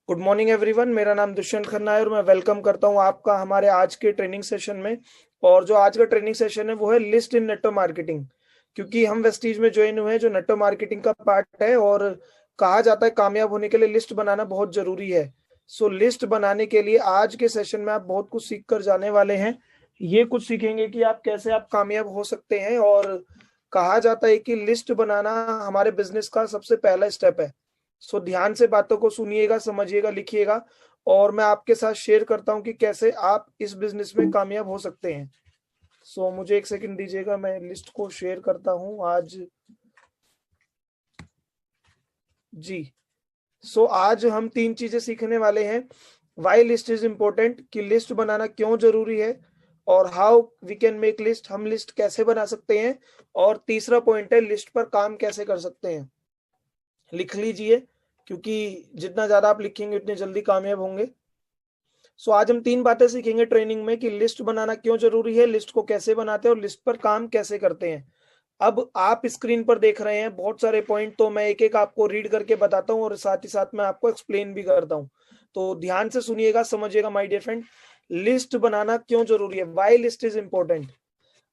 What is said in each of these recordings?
Good morning everyone. मेरा नाम दुष्यंत खन्ना है और मैं वेलकम करता हूं आपका हमारे आज के ट्रेनिंग सेशन में। और जो आज का ट्रेनिंग सेशन है वो है लिस्ट इन नेटो मार्केटिंग। क्योंकि हम वेस्टीज में ज्वाइन हुए हैं जो नेटो मार्केटिंग का पार्ट है, और कहा जाता है कामयाब होने के लिए लिस्ट बनाना बहुत जरूरी है। सो लिस्ट बनाने के लिए आज के सेशन में आप बहुत कुछ सीख कर जाने वाले हैं। ये कुछ सीखेंगे कि आप कैसे आप कामयाब हो सकते हैं, और कहा जाता है कि लिस्ट बनाना हमारे बिजनेस का सबसे पहला स्टेप है। सो ध्यान से बातों को सुनिएगा, समझिएगा, लिखिएगा, और मैं आपके साथ शेयर करता हूं कि कैसे आप इस बिजनेस में कामयाब हो सकते हैं। सो मुझे एक सेकंड दीजिएगा, मैं लिस्ट को शेयर करता हूं आज। जी। सो आज हम तीन चीजें सीखने वाले हैं। वाई लिस्ट इज इम्पोर्टेंट, कि लिस्ट बनाना क्यों जरूरी है, और how we can make list, हम लिस्ट कैसे बना सकते हैं, और तीसरा पॉइंट है लिस्ट पर काम कैसे कर सकते हैं। लिख लीजिए, क्योंकि जितना ज्यादा आप लिखेंगे उतने जल्दी कामयाब होंगे। सो आज हम तीन बातें सीखेंगे ट्रेनिंग में, कि लिस्ट बनाना क्यों जरूरी है, लिस्ट को कैसे बनाते हैं, और लिस्ट पर काम कैसे करते हैं। अब आप स्क्रीन पर देख रहे हैं बहुत सारे पॉइंट, तो मैं एक एक आपको रीड करके बताता हूँ और साथ ही साथ मैं आपको एक्सप्लेन भी करता हूँ। तो ध्यान से सुनिएगा, समझिएगा माय डियर फ्रेंड। लिस्ट बनाना क्यों जरूरी है, वाई लिस्ट इज इंपॉर्टेंट।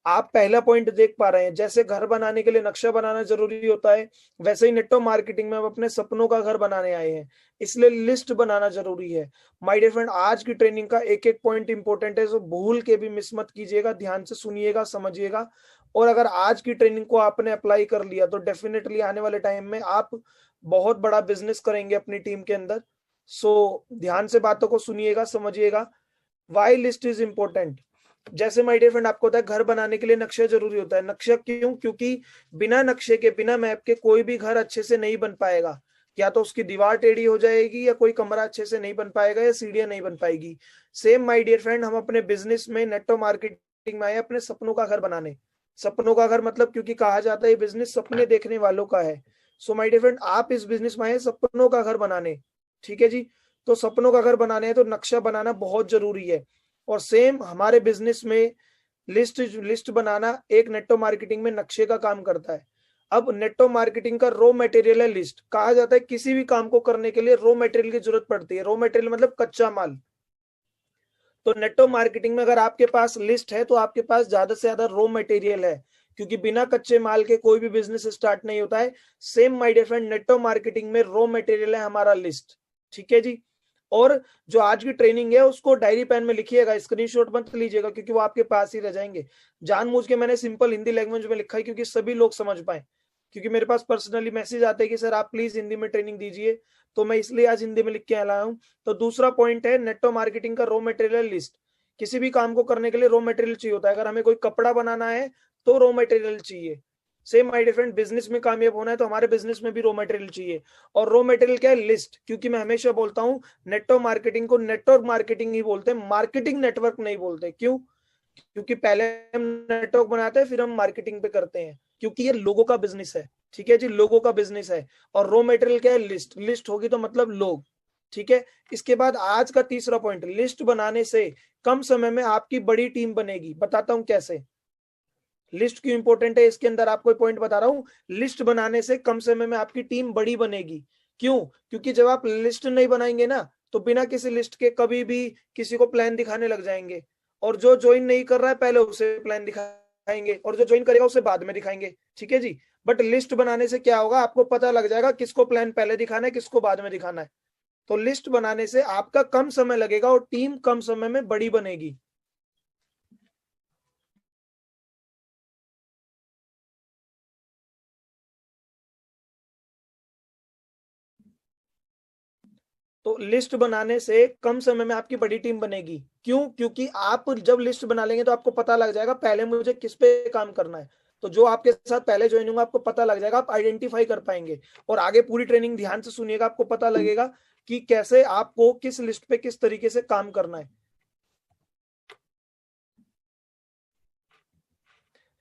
आप पहला पॉइंट देख पा रहे हैं, जैसे घर बनाने के लिए नक्शा बनाना जरूरी होता है, वैसे ही नेटवर्क मार्केटिंग में हम अपने सपनों का घर बनाने आए हैं, इसलिए लिस्ट बनाना जरूरी है। माय डियर फ्रेंड, आज की ट्रेनिंग का एक एक पॉइंट इंपॉर्टेंट है, सो भूल के भी मिस मत कीजिएगा, ध्यान से सुनिएगा, समझिएगा। और अगर आज की ट्रेनिंग को आपने अप्लाई कर लिया तो डेफिनेटली आने वाले टाइम में आप बहुत बड़ा बिजनेस करेंगे अपनी टीम के अंदर। सो ध्यान से बातों को सुनिएगा, समझिएगा। Why list is important. जैसे माय डियर फ्रेंड, आपको होता है घर बनाने के लिए नक्शा जरूरी होता है। नक्शा क्यों? क्योंकि बिना नक्शे के, बिना मैप के कोई भी घर अच्छे से नहीं बन पाएगा। या तो उसकी दीवार टेढ़ी हो जाएगी, या कोई कमरा अच्छे से नहीं बन पाएगा, या सीढ़ियां नहीं बन पाएगी। सेम माय डियर फ्रेंड, हम अपने बिजनेस में नेटवर्क मार्केटिंग में आए अपने सपनों का घर बनाने। सपनों का घर मतलब, क्योंकि कहा जाता है बिजनेस सपने देखने वालों का है। सो माय डियर फ्रेंड, आप इस बिजनेस में आए सपनों का घर बनाने। ठीक है जी। तो सपनों का घर बनाने है तो नक्शा बनाना बहुत जरूरी है। और सेम हमारे बिजनेस में लिस्ट लिस्ट बनाना एक नेटवर्क मार्केटिंग में नक्शे का काम करता है। अब नेटवर्क मार्केटिंग का रॉ मटेरियल है लिस्ट। कहा जाता है किसी भी काम को करने के लिए रॉ मटेरियल की जरूरत पड़ती है। रॉ मटेरियल मतलब कच्चा माल। तो नेटवर्क मार्केटिंग में अगर आपके पास लिस्ट है तो आपके पास ज्यादा से ज्यादा रॉ मटेरियल है, क्योंकि बिना कच्चे माल के कोई भी बिजनेस स्टार्ट नहीं होता है। Same my dear friend, network marketing में रॉ मटेरियल है हमारा लिस्ट। ठीक है जी। और जो आज की ट्रेनिंग है उसको डायरी पेन में लिखिएगा, स्क्रीनशॉट मत लीजिएगा, क्योंकि वो आपके पास ही रह जाएंगे। जानबूझ के मैंने सिंपल हिंदी लैंग्वेज में लिखा है, क्योंकि सभी लोग समझ पाए। क्योंकि मेरे पास पर्सनली मैसेज आते हैं कि सर आप प्लीज हिंदी में ट्रेनिंग दीजिए, तो मैं इसलिए आज हिंदी में लिख के लाया हूँ। तो दूसरा पॉइंट है नेटवर्क मार्केटिंग का रॉ मटेरियल लिस्ट। किसी भी काम को करने के लिए रॉ मटेरियल चाहिए होता है। अगर हमें कोई कपड़ा बनाना है तो रॉ मटेरियल चाहिए। सेम माय डिफरेंट, बिजनेस में कामयाब होना है तो हमारे बिजनेस में भी रॉ मटेरियल चाहिए। और रॉ मटेरियल क्या है? लिस्ट। क्योंकि मैं हमेशा बोलता हूँ नेटवर्क मार्केटिंग को नेटवर्क मार्केटिंग ही बोलते हैं, मार्केटिंग नेटवर्क नहीं बोलते। क्यों? क्योंकि पहले हम नेटवर्क बनाते हैं फिर हम मार्केटिंग पे करते हैं, क्योंकि ये लोगों का बिजनेस है। ठीक है जी, लोगों का बिजनेस है। और रॉ मटेरियल क्या है? लिस्ट। लिस्ट होगी तो मतलब लोग। ठीक है। इसके बाद आज का तीसरा पॉइंट, लिस्ट बनाने से कम समय में आपकी बड़ी टीम बनेगी। बताता हूं कैसे। लिस्ट क्यों इंपॉर्टेंट है, इसके अंदर आपको पॉइंट बता रहा हूं। लिस्ट बनाने से कम समय में आपकी टीम बड़ी बनेगी। क्यों? क्योंकि जब आप लिस्ट नहीं बनाएंगे ना, तो बिना किसी लिस्ट के कभी भी किसी को प्लान दिखाने लग जाएंगे। और जो ज्वाइन नहीं कर रहा है पहले उसे प्लान दिखाएंगे, और जो ज्वाइन करेगा उसे बाद में दिखाएंगे। ठीक है जी। बट लिस्ट बनाने से क्या होगा, आपको पता लग जाएगा किसको प्लान पहले दिखाना है, किसको बाद में दिखाना है। तो लिस्ट बनाने से आपका कम समय लगेगा और टीम कम समय में बड़ी बनेगी। तो लिस्ट बनाने से कम समय में आपकी बड़ी टीम बनेगी। क्यों? क्योंकि आप जब लिस्ट बना लेंगे तो आपको पता लग जाएगा पहले मुझे किस पे काम करना है। तो जो आपके साथ पहले ज्वाइन होंगे आपको पता लग जाएगा, आप आइडेंटिफाई कर पाएंगे। और आगे पूरी ट्रेनिंग ध्यान से सुनिएगा, आपको पता लगेगा कि कैसे आपको किस लिस्ट पे किस तरीके से काम करना है।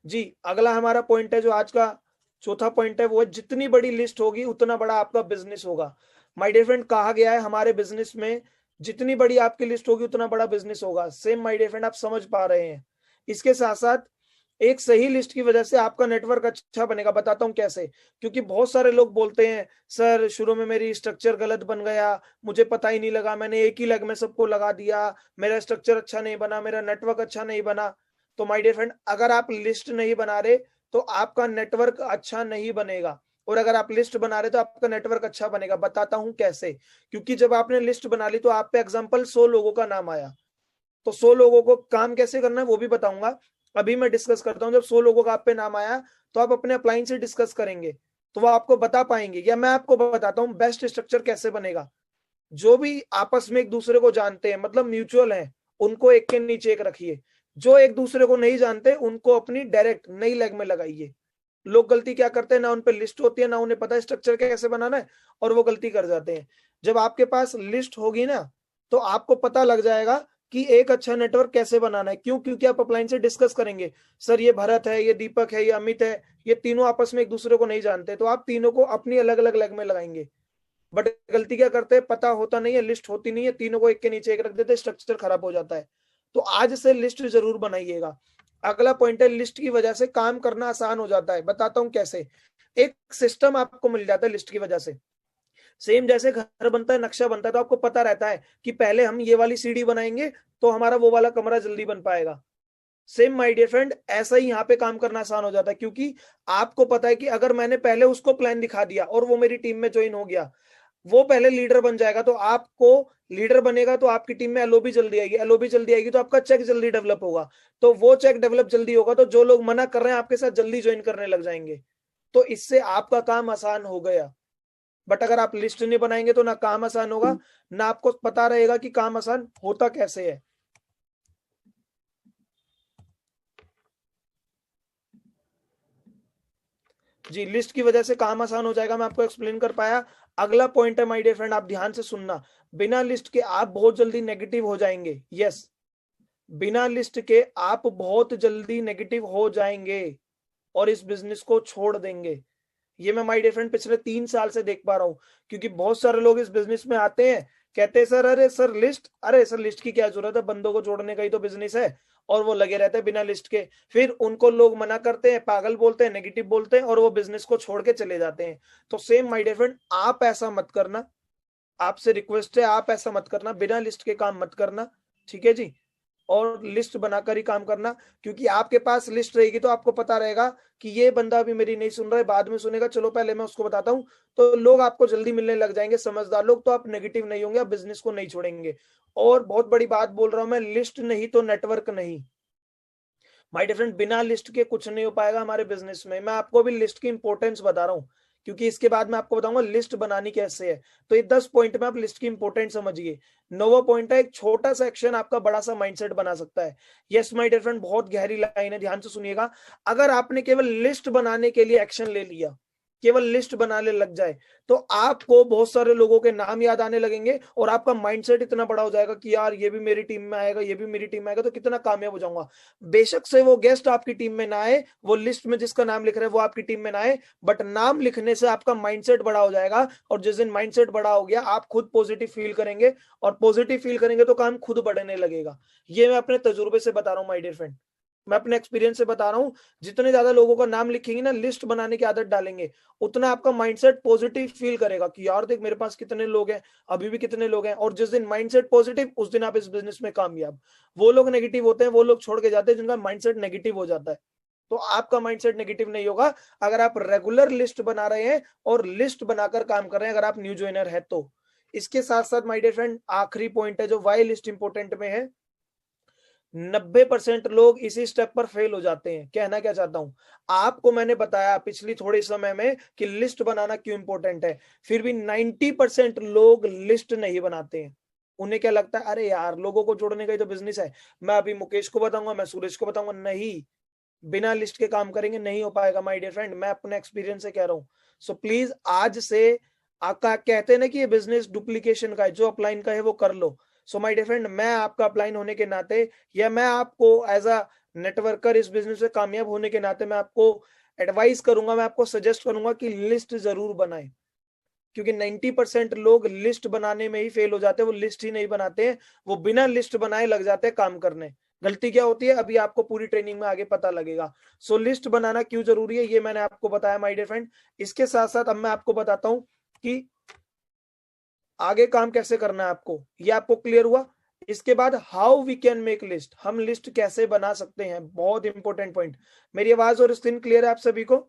जी। अगला हमारा पॉइंट है जो आज का चौथा पॉइंट है, वो है जितनी बड़ी लिस्ट होगी उतना बड़ा आपका बिजनेस होगा। माय डियर फ्रेंड, कहा गया है हमारे बिजनेस में जितनी बड़ी आपकी लिस्ट होगी उतना बड़ा बिजनेस होगा। सेम माय डियर फ्रेंड, आप समझ पा रहे हैं। इसके साथ साथ एक सही लिस्ट की वजह से आपका नेटवर्क अच्छा बनेगा। बताता हूं कैसे। क्योंकि बहुत सारे लोग बोलते हैं सर शुरू में मेरी स्ट्रक्चर गलत बन गया, मुझे पता ही नहीं लगा, मैंने एक ही लेग में सबको लगा दिया, मेरा स्ट्रक्चर अच्छा नहीं बना, मेरा नेटवर्क अच्छा नहीं बना। तो माय डियर फ्रेंड, अगर आप लिस्ट नहीं बना रहे तो आपका नेटवर्क अच्छा नहीं बनेगा, और अगर आप लिस्ट बना रहे तो आपका नेटवर्क अच्छा बनेगा। बताता हूं कैसे। क्योंकि जब आपने लिस्ट बना ली तो आप पे एग्जांपल 100 लोगों का नाम आया, तो 100 लोगों को काम कैसे करना है वो भी बताऊंगा। अभी मैं डिस्कस करता हूं, जब 100 लोगों का आप पे नाम आया तो आप अपने अपलाइन से डिस्कस करेंगे, तो वो आपको बता पाएंगे, या मैं आपको बताता हूं बेस्ट स्ट्रक्चर कैसे बनेगा। जो भी आपस में एक दूसरे को जानते हैं, मतलब म्यूचुअल है, उनको एक के नीचे एक रखिए। जो एक दूसरे को नहीं जानते उनको अपनी डायरेक्ट नई लेग में लगाइए। लोग गलती क्या करते हैं, ना उन पे लिस्ट होती है, ना उन्हें पता है स्ट्रक्चर कैसे बनाना है, और वो गलती कर जाते हैं। जब आपके पास लिस्ट होगी ना, तो आपको पता लग जाएगा कि एक अच्छा नेटवर्क कैसे बनाना है। क्यों? क्योंकि आप अपलाइन से डिस्कस करेंगे, सर ये भरत है, ये दीपक है, ये अमित है, ये तीनों आपस में एक दूसरे को नहीं जानते, तो आप तीनों को अपनी अलग अलग लेग में लगाएंगे। बट गलती क्या करते हैं, पता होता नहीं है, लिस्ट होती नहीं है, तीनों को एक के नीचे एक रख देते, स्ट्रक्चर खराब हो जाता है। तो आज से लिस्ट जरूर बनाइएगा। अगला पॉइंट है, लिस्ट की वजह से काम करना आसान हो जाता है। बताता हूं कैसे। एक सिस्टम आपको मिल जाता है लिस्ट की वजह से। सेम जैसे घर बनता है, नक्शा बनता है, तो आपको पता रहता है कि पहले हम ये वाली सीढ़ी बनाएंगे तो हमारा वो वाला कमरा जल्दी बन पाएगा। सेम माय डियर फ्रेंड, ऐसा ही यहाँ पे काम करना आसान हो जाता है, क्योंकि आपको पता है कि अगर मैंने पहले उसको प्लान दिखा दिया और वो मेरी टीम में ज्वाइन हो गया, वो पहले लीडर बन जाएगा, तो आपको लीडर बनेगा तो आपकी टीम में एलओबी जल्दी आएगी, एलओबी जल्दी आएगी तो आपका चेक जल्दी डेवलप होगा, तो वो चेक डेवलप जल्दी होगा तो जो लोग मना कर रहे हैं आपके साथ जल्दी ज्वाइन करने लग जाएंगे। तो इससे आपका काम आसान हो गया। बट अगर आप लिस्ट नहीं बनाएंगे तो ना काम आसान होगा, ना आपको पता रहेगा कि काम आसान होता कैसे है। जी, लिस्ट की वजह से काम आसान हो जाएगा, मैं आपको एक्सप्लेन कर पाया। अगला पॉइंट है माय डियर फ्रेंड, आप ध्यान से सुनना। बिना लिस्ट के आप बहुत जल्दी नेगेटिव हो जाएंगे। यस, बिना लिस्ट के आप बहुत जल्दी नेगेटिव हो जाएंगे और इस बिजनेस को छोड़ देंगे। ये मैं माय डियर फ्रेंड पिछले 3 साल से देख पा रहा हूं। क्योंकि बहुत सारे लोग इस बिजनेस में आते हैं, कहते हैं सर अरे सर लिस्ट, अरे सर लिस्ट की क्या जरूरत है, बंदों को जोड़ने का ही तो बिजनेस है, और वो लगे रहते हैं बिना लिस्ट के। फिर उनको लोग मना करते हैं, पागल बोलते हैं, नेगेटिव बोलते हैं, और वो बिजनेस को छोड़ के चले जाते हैं। तो सेम माय डियर फ्रेंड, आप ऐसा मत करना। आपसे रिक्वेस्ट है, आप ऐसा मत करना, बिना लिस्ट के काम मत करना। ठीक है जी। और लिस्ट बनाकर ही काम करना। क्योंकि आपके पास लिस्ट रहेगी तो आपको पता रहेगा कि ये बंदा अभी मेरी नहीं सुन रहा है, बाद में सुनेगा, चलो पहले मैं उसको बताता हूं। तो लोग आपको जल्दी मिलने लग जाएंगे, समझदार लोग, तो आप नेगेटिव नहीं होंगे, आप बिजनेस को नहीं छोड़ेंगे। और बहुत बड़ी बात बोल रहा हूं मैं, लिस्ट नहीं तो नेटवर्क नहीं। माय डिफरेंट, बिना लिस्ट के कुछ नहीं हो पाएगा हमारे बिजनेस में। मैं आपको अभी लिस्ट की इंपॉर्टेंस बता रहा हूँ, क्योंकि इसके बाद मैं आपको बताऊंगा लिस्ट बनानी कैसे है। तो ये 10 पॉइंट में आप लिस्ट की इंपॉर्टेंस समझिए। 9वां पॉइंट है, एक छोटा सा एक्शन आपका बड़ा सा माइंडसेट बना सकता है। यस माय डियर फ्रेंड, बहुत गहरी लाइन है, ध्यान से सुनिएगा। अगर आपने केवल लिस्ट बनाने के लिए एक्शन ले लिया, केवल लिस्ट बनाने लग जाए, तो आपको बहुत सारे लोगों के नाम याद आने लगेंगे और आपका माइंडसेट इतना बड़ा हो जाएगा कि यार ये भी मेरी टीम में आएगा, ये भी मेरी टीम में आएगा, तो कितना कामयाब हो जाऊंगा। बेशक से वो गेस्ट आपकी टीम में ना आए, वो लिस्ट में जिसका नाम लिख रहे हैं वो आपकी टीम में ना आए, बट नाम लिखने से आपका माइंडसेट बड़ा हो जाएगा। और जिस दिन माइंडसेट बड़ा हो गया, आप खुद पॉजिटिव फील करेंगे, और पॉजिटिव फील करेंगे तो काम खुद बढ़ने लगेगा। ये मैं अपने तजुर्बे से बता रहा हूँ माय डियर फ्रेंड, मैं अपने एक्सपीरियंस से बता रहा हूँ। जितने ज्यादा लोगों का नाम लिखेंगे ना, लिस्ट बनाने की आदत डालेंगे, उतना आपका माइंडसेट पॉजिटिव फील करेगा कि यार देख मेरे पास कितने लोग हैं, अभी भी कितने लोग हैं। और जिस दिन माइंडसेट पॉजिटिव, उस दिन आप इस बिजनेस में कामयाब। वो लोग नेगेटिव होते हैं, वो लोग छोड़ के जाते हैं जिनका माइंडसेट नेगेटिव हो जाता है। तो आपका माइंडसेट नेगेटिव नहीं होगा अगर आप रेगुलर लिस्ट बना रहे हैं और लिस्ट बनाकर काम कर रहे हैं, अगर आप न्यू ज्वाइनर है तो। इसके साथ साथ माय डियर फ्रेंड, आखिरी पॉइंट है जो वाई लिस्ट इंपोर्टेंट में है। 90% लोग इसी स्टेप पर फेल हो जाते हैं। कहना क्या चाहता हूं, आपको मैंने बताया पिछली थोड़े समय में कि लिस्ट बनाना क्यों इंपॉर्टेंट है, फिर भी 90% लोग लिस्ट नहीं बनाते हैं। उन्हें क्या लगता है, अरे यार लोगों को जोड़ने का ही तो बिजनेस है, मैं अभी मुकेश को बताऊंगा, मैं सूरज को बताऊंगा। नहीं, बिना लिस्ट के काम करेंगे नहीं हो पाएगा माय डियर फ्रेंड, मैं अपने एक्सपीरियंस से कह रहा हूं। सो प्लीज आज से, आका कहते हैं ना कि ये बिजनेस डुप्लीकेशन का है, जो अपलाइन का है वो कर लो। सो माय डियर फ्रेंड, मैं आपका अपलाइन होने के नाते, या मैं आपको एज अ नेटवर्कर इस बिजनेस में कामयाब होने के नाते, मैं आपको एडवाइस करूंगा, मैं आपको सजेस्ट करूंगा कि लिस्ट जरूर बनाएं। क्योंकि 90% लोग लिस्ट बनाने में ही फेल हो जाते हैं, वो लिस्ट ही नहीं बनाते हैं, वो बिना लिस्ट बनाए लग जाते हैं काम करने। गलती क्या होती है अभी आपको पूरी ट्रेनिंग में आगे पता लगेगा। सो लिस्ट बनाना क्यों जरूरी है ये मैंने आपको बताया माय डियर फ्रेंड। इसके साथ साथ अब मैं आपको बताता हूं कि आगे काम कैसे करना है आपको, ये आपको क्लियर हुआ। इसके बाद how we can make list, हम लिस्ट कैसे बना सकते हैं, बहुत इंपॉर्टेंट पॉइंट। मेरी आवाज और स्क्रीन क्लियर है आप सभी को?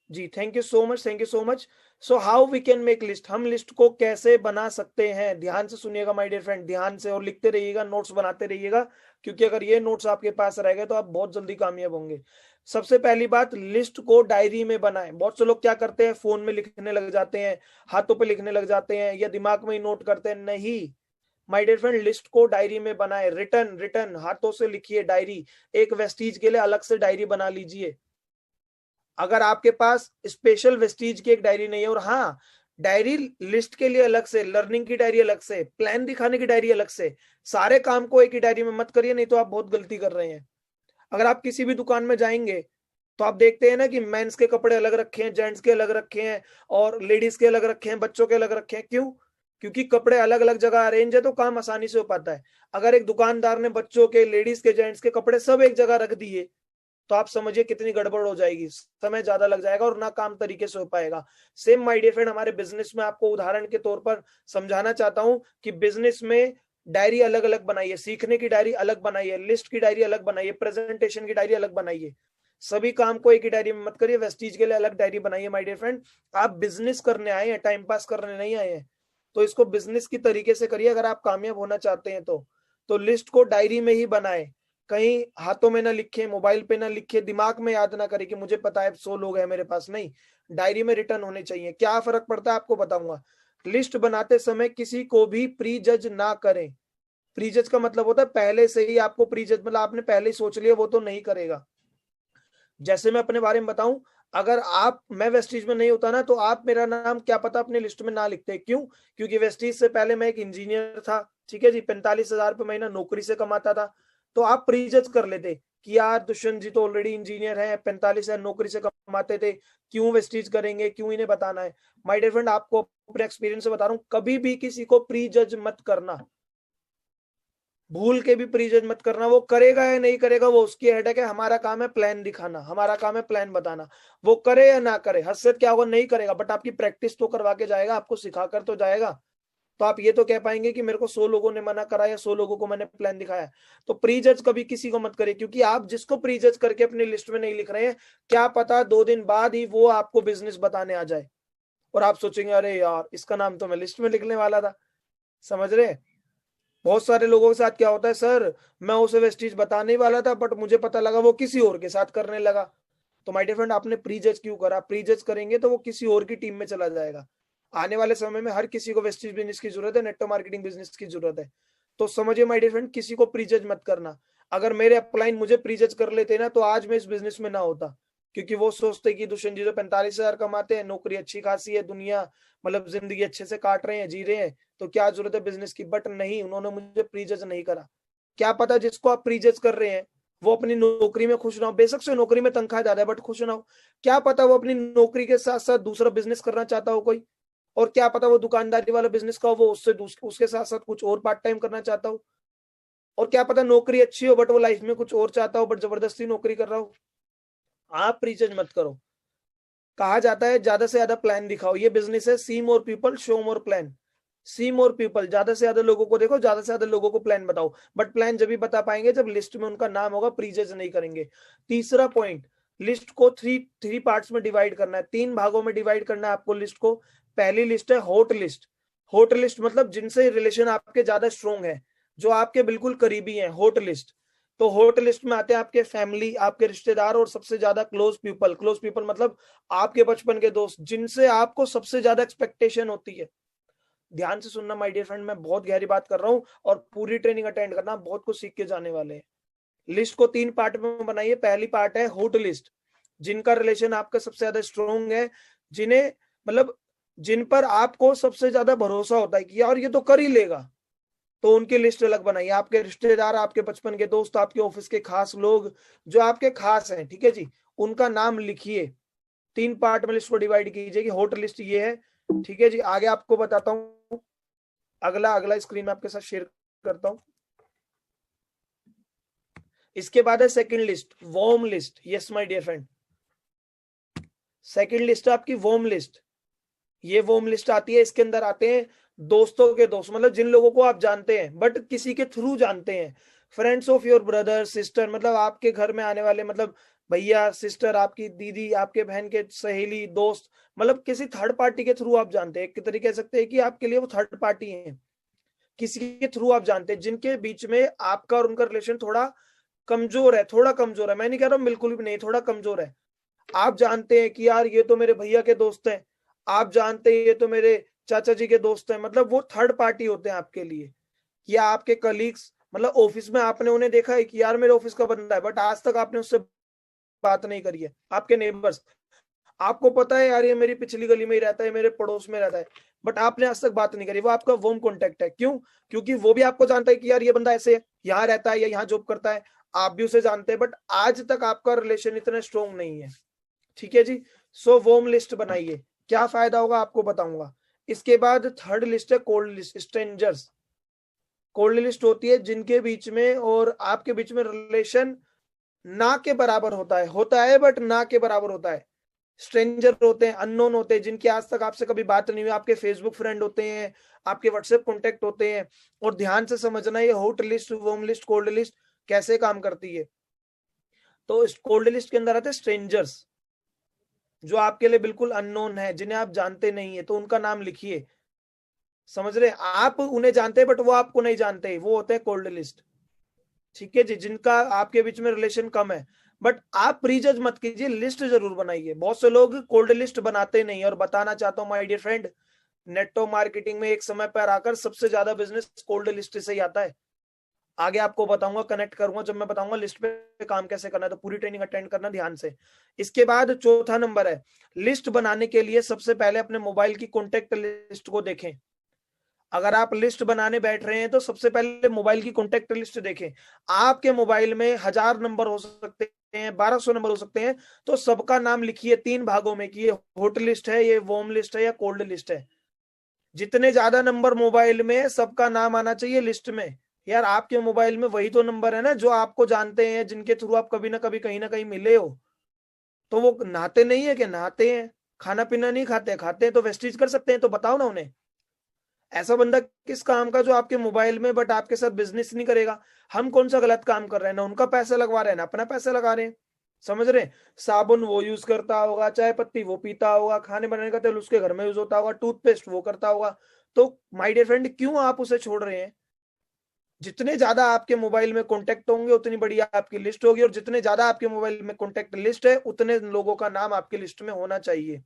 जी thank you so much, thank you so much. So how we can make list, हम लिस्ट को कैसे बना सकते हैं, ध्यान से सुनिएगा माय डियर फ्रेंड, ध्यान से, और लिखते रहिएगा, नोट्स बनाते रहिएगा, क्योंकि अगर ये नोट्स आपके पास रहेगा तो आप बहुत जल्दी कामयाब होंगे। सबसे पहली बात, लिस्ट को डायरी में बनाएं। बहुत से लोग क्या करते हैं, फोन में लिखने लग जाते हैं, हाथों पे लिखने लग जाते हैं, या दिमाग में ही नोट करते हैं। नहीं माय डियर फ्रेंड, लिस्ट को डायरी में बनाए, रिटर्न रिटर्न हाथों से लिखिए डायरी। एक वेस्टीज के लिए अलग से डायरी बना लीजिए। अगर आपके पास स्पेशल वेस्टीज की एक डायरी नहीं है, और हाँ डायरी लिस्ट के लिए अलग से, लर्निंग की डायरी अलग से, प्लान दिखाने की डायरी अलग से, सारे काम को एक ही डायरी में मत करिए, नहीं तो आप बहुत गलती कर रहे हैं। अगर आप किसी भी दुकान में जाएंगे तो आप देखते हैं ना कि मेंस के कपड़े अलग रखे हैं, जेंट्स के अलग रखे हैं, और लेडीज के अलग रखे हैं, बच्चों के अलग रखे हैं। क्यों? क्योंकि कपड़े अलग अलग जगह अरेंज है तो काम आसानी से हो पाता है। अगर एक दुकानदार ने बच्चों के, लेडीज के, जेंट्स के कपड़े सब एक जगह रख दिए तो आप समझिए कितनी गड़बड़ हो जाएगी, समय ज्यादा लग जाएगा और ना काम तरीके से हो पाएगा। सेम माय डियर फ्रेंड, हमारे बिजनेस में आपको उदाहरण के तौर पर समझाना चाहता हूं कि बिजनेस में डायरी अलग अलग बनाइए, सीखने की डायरी अलग बनाइए, लिस्ट की डायरी अलग बनाइए, प्रेजेंटेशन की डायरी अलग बनाइए। सभी काम को एक ही डायरी में मत करिए, वेस्टीज के लिए अलग डायरी बनाइए माय डियर फ्रेंड। आप बिजनेस करने आए हैं, टाइम पास करने नहीं आए हैं, तो इसको बिजनेस की तरीके से करिए अगर आप कामयाब होना चाहते हैं तो लिस्ट को डायरी में ही बनाए, कहीं हाथों में ना लिखे, मोबाइल पे ना लिखे, दिमाग में याद ना करे कि मुझे पता है 100 लोग हैं मेरे पास, नहीं, डायरी में रिटर्न होने चाहिए। क्या फर्क पड़ता है आपको बताऊंगा। लिस्ट बनाते समय किसी को भी प्री जज ना करें। प्री जज का मतलब होता है पहले से ही आपको प्री जज, मतलब आपने पहले ही सोच लिया, वो तो नहीं करेगा। जैसे मैं अपने बारे में बताऊं, अगर आप, मैं वेस्टीज में नहीं होता ना तो आप मेरा नाम क्या पता अपनी लिस्ट में ना लिखते। क्यों? क्योंकि वेस्टीज से पहले मैं एक इंजीनियर था, ठीक है जी, 45,000 रुपये महीना नौकरी से कमाता था। तो आप प्रीजज कर लेते कि यार दुष्यंत जी तो ऑलरेडी इंजीनियर है, 45,000 नौकरी से कमाते थे, क्यों वेस्टीज करेंगे, क्यों इन्हें बताना है। माय डियर फ्रेंड, आपको अपने एक्सपीरियंस से बता रहा हूं, कभी भी किसी को प्री जज मत करना, भूल के भी प्रीजज मत करना। वो करेगा या नहीं करेगा वो उसकी हेडेक है, हमारा काम है प्लान दिखाना, हमारा काम है प्लान बताना। वो करे या ना करे, हद से क्या होगा, नहीं करेगा, बट आपकी प्रैक्टिस तो करवा के जाएगा, आपको सिखा कर तो जाएगा। तो आप ये तो कह पाएंगे कि मेरे को 100 लोगों ने मना करा या 100 लोगों को मैंने प्लान दिखाया। तो प्री जज कभी किसी को मत करे, क्योंकि आप जिसको प्री जज करके अपनी लिस्ट में नहीं लिख रहे हैं, क्या पता 2 दिन बाद ही वो आपको बिजनेस बताने आ जाए और आप सोचेंगे अरे यार इसका नाम तो मैं लिस्ट में लिखने वाला था। समझ रहे? बहुत सारे लोगों के साथ क्या होता है, सर मैं उसे वेस्टीज बताने ही वाला था बट मुझे पता लगा वो किसी और के साथ करने लगा। तो माय डियर फ्रेंड, आपने प्री जज क्यों करा? प्री जज करेंगे तो वो किसी और की टीम में चला जाएगा। आने वाले समय में हर किसी को वेस्टीज बिजनेस की जरूरत है, नेटवर्क मार्केटिंग बिजनेस की जरूरत है। तो समझिए माय डियर फ्रेंड, किसी को प्री जज मत करना। अगर मेरे अपलाइन मुझे प्री जज कर लेते ना तो आज मैं इस बिजनेस में ना होता, क्योंकि वो सोचते कि दुष्यंत जी तो 45,000 कमाते हैं, नौकरी अच्छी खासी है, दुनिया मतलब जिंदगी अच्छे से काट रहे हैं, जी रहे हैं, तो क्या जरूरत है बिजनेस की। बट नहीं, उन्होंने मुझे प्रीजज नहीं करा। क्या पता जिसको आप प्रीजज कर रहे हैं वो अपनी नौकरी में खुश ना हो, बेशक से नौकरी में तनख्वाह ज्यादा है बट खुश ना हो। क्या पता वो अपनी नौकरी के साथ साथ दूसरा बिजनेस करना चाहता हो कोई, और क्या पता वो दुकानदारी वाला बिजनेस का वो उससे उसके साथ साथ कुछ और पार्ट टाइम करना चाहता हो। और क्या पता नौकरी अच्छी हो बट वो लाइफ में कुछ और चाहता हो, बट जबरदस्ती नौकरी कर रहा हो। आप प्रीजज मत करो। कहा जाता है ज्यादा से ज्यादा प्लान दिखाओ, ये बिजनेस है, see more people show more plan. See more people, ज्यादा से ज्यादा लोगों को देखो, ज्यादा से ज्यादा लोगों को प्लान बताओ, बट प्लान जब भी बता पाएंगे जब लिस्ट में उनका नाम होगा, प्रीजज नहीं करेंगे। तीसरा पॉइंट, लिस्ट को थ्री थ्री पार्ट्स में डिवाइड करना है, 3 भागों में डिवाइड करना है आपको लिस्ट को। पहली लिस्ट है हॉट लिस्ट। हॉट लिस्ट मतलब जिनसे रिलेशन आपके ज्यादा स्ट्रोंग है, जो आपके बिल्कुल करीबी हैं, हॉट लिस्ट। तो हॉट लिस्ट में आते हैं आपके फैमिली, आपके रिश्तेदार, और सबसे ज्यादा क्लोज पीपल। क्लोज पीपल मतलब आपके बचपन के दोस्त, जिनसे आपको सबसे ज्यादा एक्सपेक्टेशन होती है। ध्यान से सुनना माय डियर फ्रेंड, मैं बहुत गहरी बात कर रहा हूँ, और पूरी ट्रेनिंग अटेंड करना, बहुत कुछ सीख के जाने वाले हैं। लिस्ट को 3 पार्ट में बनाइए। पहली पार्ट है हॉट लिस्ट, जिनका रिलेशन आपका सबसे ज्यादा स्ट्रोंग है, जिन्हें मतलब जिन पर आपको सबसे ज्यादा भरोसा होता है कि यार ये तो कर ही लेगा, तो उनकी लिस्ट अलग बनाइए। आपके रिश्तेदार, आपके बचपन के दोस्त, आपके ऑफिस के खास लोग जो आपके खास हैं, ठीक है जी, उनका नाम लिखिए। 3 पार्ट में लिस्ट को डिवाइड कीजिए कि हॉट लिस्ट ये है, ठीक है जी। आगे आपको बताता हूँ, अगला अगला स्क्रीन में आपके साथ शेयर करता हूँ। इसके बाद है second list, warm list. Yes my dear friend, second list है आपकी वॉर्म लिस्ट। ये वॉर्म लिस्ट आती है, इसके अंदर आते हैं दोस्तों के दोस्त, मतलब जिन लोगों को आप जानते हैं बट किसी के थ्रू जानते हैं। Friends of your brother sister, मतलब आपके घर में आने वाले, मतलब भैया सिस्टर, आपकी दीदी, आपके बहन के सहेली दोस्त, मतलब किसी थर्ड पार्टी के थ्रू आप जानते हैं। एक तरीके कह सकते हैं कि आपके लिए वो थर्ड पार्टी है, किसी के थ्रू आप जानते हैं, जिनके बीच में आपका और उनका रिलेशन थोड़ा कमजोर है। थोड़ा कमजोर है, मैं नहीं कह रहा हूं बिल्कुल भी नहीं, थोड़ा कमजोर है। आप जानते हैं कि यार ये तो मेरे भैया के दोस्त हैं, आप जानते हैं ये तो मेरे चाचा जी के दोस्त हैं, मतलब वो थर्ड पार्टी होते हैं आपके लिए। या आपके कलीग्स, मतलब ऑफिस में आपने उन्हें देखा है कि यार मेरे ऑफिस का बंदा है, बट आज तक आपने उससे बात नहीं करी है। आपके नेबर्स, आपको पता है यार ये मेरी पिछली गली में ही रहता है, मेरे पड़ोस में रहता है, बट आपने आज तक बात नहीं करी। वो आपका वोम कॉन्टेक्ट है। क्यों? क्योंकि वो भी आपको जानता है कि यार ये बंदा ऐसे है, यहाँ रहता है या यहाँ जॉब करता है, आप भी उसे जानते हैं, बट आज तक आपका रिलेशन इतना स्ट्रोंग नहीं है। ठीक है जी। सो वोम लिस्ट बनाइए, क्या फायदा होगा आपको बताऊंगा। इसके बाद थर्ड लिस्ट है cold list, strangers. Cold list होती है जिनके बीच में और आपके बीच में रिलेशन ना के बराबर होता है बट ना के बराबर होता है। स्ट्रेंजर होते हैं, अननोन होते हैं, जिनकी आज तक आपसे कभी बात नहीं हुई, आपके फेसबुक फ्रेंड होते हैं, आपके व्हाट्सएप कॉन्टेक्ट होते हैं। और ध्यान से समझना ये hot list, warm list, cold list कैसे काम करती है। तो इस कोल्ड लिस्ट के अंदर आते हैं स्ट्रेंजर्स, जो आपके लिए बिल्कुल अननोन है, जिन्हें आप जानते नहीं है, तो उनका नाम लिखिए। समझ रहे? आप उन्हें जानते हैं बट वो आपको नहीं जानते, वो होते हैं कोल्ड लिस्ट। ठीक है जी, जिनका आपके बीच में रिलेशन कम है। बट आप प्रीजज मत कीजिए, लिस्ट जरूर बनाइए। बहुत से लोग कोल्ड लिस्ट बनाते नहीं, और बताना चाहता हूं my dear friend, network marketing में एक समय पर आकर सबसे ज्यादा बिजनेस कोल्ड लिस्ट से ही आता है। आगे आपको बताऊंगा, कनेक्ट करूंगा जब मैं बताऊंगा लिस्ट पे काम कैसे करना है, तो पूरी ट्रेनिंग अटेंड करना ध्यान से। इसके बाद चौथा नंबर है, लिस्ट बनाने के लिए सबसे पहले अपने मोबाइल की कॉन्टेक्ट लिस्ट को देखें। अगर आप लिस्ट बनाने बैठ रहे हैं तो सबसे पहले मोबाइल की कॉन्टेक्ट लिस्ट देखें। आपके मोबाइल में 1000 नंबर हो सकते हैं, 1200 नंबर हो सकते हैं, तो सबका नाम लिखिए 3 भागों में कि ये हॉट लिस्ट है, ये वॉर्म लिस्ट है, या कोल्ड लिस्ट है। जितने ज्यादा नंबर मोबाइल में, सबका नाम आना चाहिए लिस्ट में। यार आपके मोबाइल में वही तो नंबर है ना जो आपको जानते हैं, जिनके थ्रू आप कभी ना कभी कहीं ना कहीं मिले हो। तो वो नहाते नहीं है? कि नहाते हैं, खाना पीना नहीं खाते, खाते हैं तो वेस्टेज कर सकते हैं, तो बताओ ना उन्हें। ऐसा बंदा किस काम का जो आपके मोबाइल में बट आपके साथ बिजनेस नहीं करेगा। हम कौन सा गलत काम कर रहे हैं? ना उनका पैसा लगवा रहे हैं ना अपना पैसा लगा रहे हैं। समझ रहे हैं? साबुन वो यूज करता होगा, चाय पत्ती वो पीता होगा, खाने बनाने का तेल उसके घर में यूज होता होगा, टूथपेस्ट वो करता होगा। तो माय डियर फ्रेंड, क्यों आप उसे छोड़ रहे हैं? जितने ज्यादा आपके मोबाइल में कॉन्टेक्ट होंगे उतनी बड़ी आपकी लिस्ट होगी, और जितने ज्यादा आपके मोबाइल में कॉन्टेक्ट लिस्ट है उतने लोगों का नाम आपकी लिस्ट में होना चाहिए।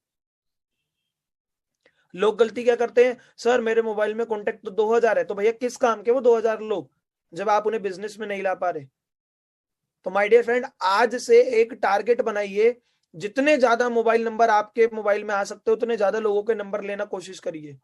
लोग गलती क्या करते हैं, सर मेरे मोबाइल में कॉन्टेक्ट तो 2000 है, तो भैया किस काम के वो 2000 लोग, जब आप उन्हें बिजनेस में नहीं ला पा रहे। तो माय डियर फ्रेंड, आज से एक टारगेट बनाइए, जितने ज्यादा मोबाइल नंबर आपके मोबाइल में आ सकते हो उतने ज्यादा लोगों के नंबर लेना कोशिश करिए।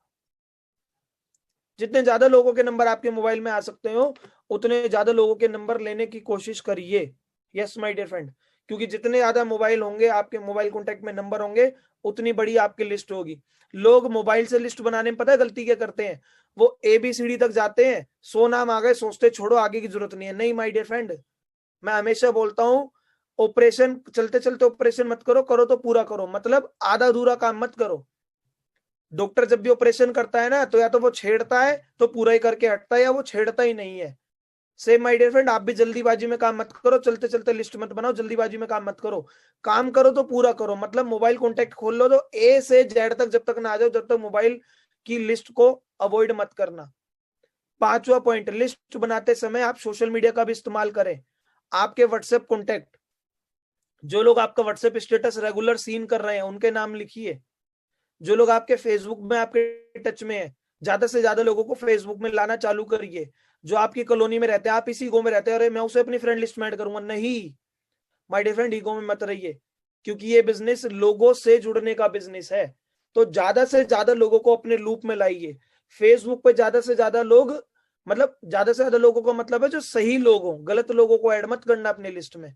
जितने ज्यादा लोगों के नंबर आपके मोबाइल में आ सकते हो उतने ज्यादा लोगों के नंबर लेने की कोशिश करिए। यस माय डियर फ्रेंड, क्योंकि जितने ज्यादा मोबाइल होंगे, आपके मोबाइल कॉन्टेक्ट में नंबर होंगे, उतनी बड़ी आपकी लिस्ट होगी। लोग मोबाइल से लिस्ट बनाने में पता है गलती क्या करते हैं? वो ABCD तक जाते हैं, 100 नाम आ गए, सोचते छोड़ो आगे की जरूरत नहीं है। नहीं माय डियर फ्रेंड, मैं हमेशा बोलता हूं, ऑपरेशन चलते चलते ऑपरेशन मत करो, करो तो पूरा करो, मतलब आधा अधूरा काम मत करो। डॉक्टर जब भी ऑपरेशन करता है ना, तो या तो वो छेड़ता है तो पूरा ही करके हटता है, या वो छेड़ता ही नहीं है। सेम माय डियर फ्रेंड, आप भी जल्दीबाजी में काम मत करो, चलते चलते लिस्ट मत बनाओ, जल्दीबाजी में काम मत करो। काम करो तो पूरा करो, मतलब मोबाइल कॉन्टेक्ट खोल लो तो A से Z तक जब तक ना आ जाओ, जब तक मोबाइल की लिस्ट को अवॉइड मत करना। पांचवा पॉइंट, लिस्ट बनाते समय आप सोशल मीडिया का भी इस्तेमाल करें। आपके व्हाट्सएप कॉन्टेक्ट, जो लोग आपका व्हाट्सएप स्टेटस रेगुलर सीन कर रहे हैं उनके नाम लिखिए। जो लोग आपके फेसबुक में आपके टच में है, ज्यादा से ज्यादा लोगों को फेसबुक में लाना चालू करिए। जो आपकी कॉलोनी में रहते हैं, आप इसी गो में रहते हैं, अरे मैं उसे अपनी फ्रेंड लिस्ट में ऐड करूंगा, नहीं माय डियर फ्रेंड, ईगो में मत रहिए, क्योंकि ये बिजनेस लोगों से जुड़ने का बिजनेस है। तो ज्यादा से ज्यादा लोगों को अपने लूप में लाइए। फेसबुक पे ज्यादा से ज्यादा लोग, मतलब ज्यादा से ज्यादा लोगों का मतलब है जो सही लोग हों, गलत लोगों को ऐड मत करना अपनी लिस्ट में।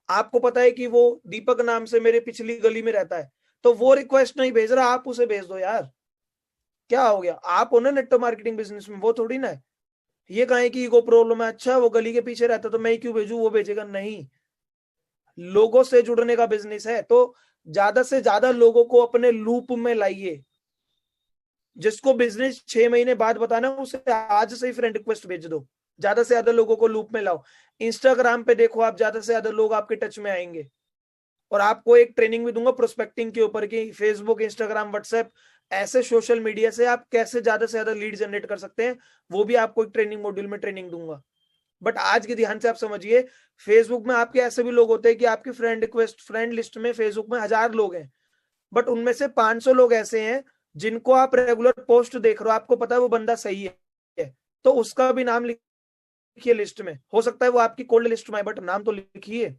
आपको पता है कि वो दीपक नाम से मेरे पिछली गली में रहता है, तो वो रिक्वेस्ट नहीं भेज रहा, आप उसे भेज दो यार। क्या हो गया? आप हो ना नेटवर्क मार्केटिंग बिजनेस में, वो थोड़ी ना है। ये कहें कि ईगो प्रॉब्लम है, अच्छा वो गली के पीछे रहता तो मैं ही क्यों भेजूं, वो भेजेगा नहीं। लोगों से जुड़ने का बिजनेस है, तो ज्यादा से ज्यादा लोगों को अपने लूप में लाइए। जिसको बिजनेस 6 महीने बाद बताना है, उसे आज से ही फ्रेंड रिक्वेस्ट भेज दो। ज्यादा से ज्यादा लोगों को लूप में लाओ। इंस्टाग्राम पे देखो आप, ज्यादा से ज्यादा लोग आपके टच में आएंगे। और आपको एक ट्रेनिंग भी दूंगा प्रोस्पेक्टिंग के ऊपर की, फेसबुक, इंस्टाग्राम, व्हाट्सएप, ऐसे सोशल मीडिया से आप कैसे ज्यादा से ज्यादा लीड जनरेट कर सकते हैं, वो भी आपको एक ट्रेनिंग मॉड्यूल में ट्रेनिंग दूंगा। बट आज के ध्यान से आप समझिए, फेसबुक में आपके ऐसे भी लोग होते हैं कि आपकी फ्रेंड रिक्वेस्ट, फ्रेंड लिस्ट में फेसबुक में 1000 लोग हैं, बट उनमें से 500 लोग ऐसे हैं जिनको आप रेगुलर पोस्ट देख रहे हो, आपको पता है वो बंदा सही है, तो उसका भी नाम लिखिए लिस्ट में। हो सकता है वो आपकी कोल्ड लिस्ट में है, बट नाम तो लिखिए।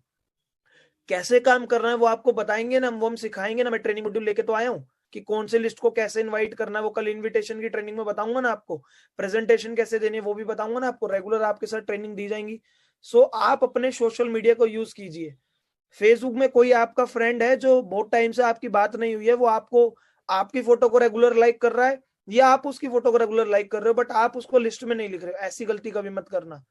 कैसे काम करना है वो आपको बताएंगे ना, वो हम सिखाएंगे ना। मैं ट्रेनिंग मॉड्यूल लेके तो आया हूँ कि कौन से लिस्ट को कैसे इनवाइट करना है, वो कल इनविटेशन की ट्रेनिंग में बताऊंगा ना आपको। प्रेजेंटेशन कैसे देनी है वो भी बताऊंगा ना आपको, रेगुलर आपके साथ ट्रेनिंग दी जाएंगी। सो आप अपने सोशल मीडिया को यूज कीजिए। फेसबुक में कोई आपका फ्रेंड है जो बहुत टाइम से आपकी बात नहीं हुई है, वो आपको, आपकी फोटो को रेगुलर लाइक कर रहा है, या आप उसकी फोटो को रेगुलर लाइक कर रहे हो, बट आप उसको लिस्ट में नहीं लिख रहे हो, ऐसी गलती कभी मत करना।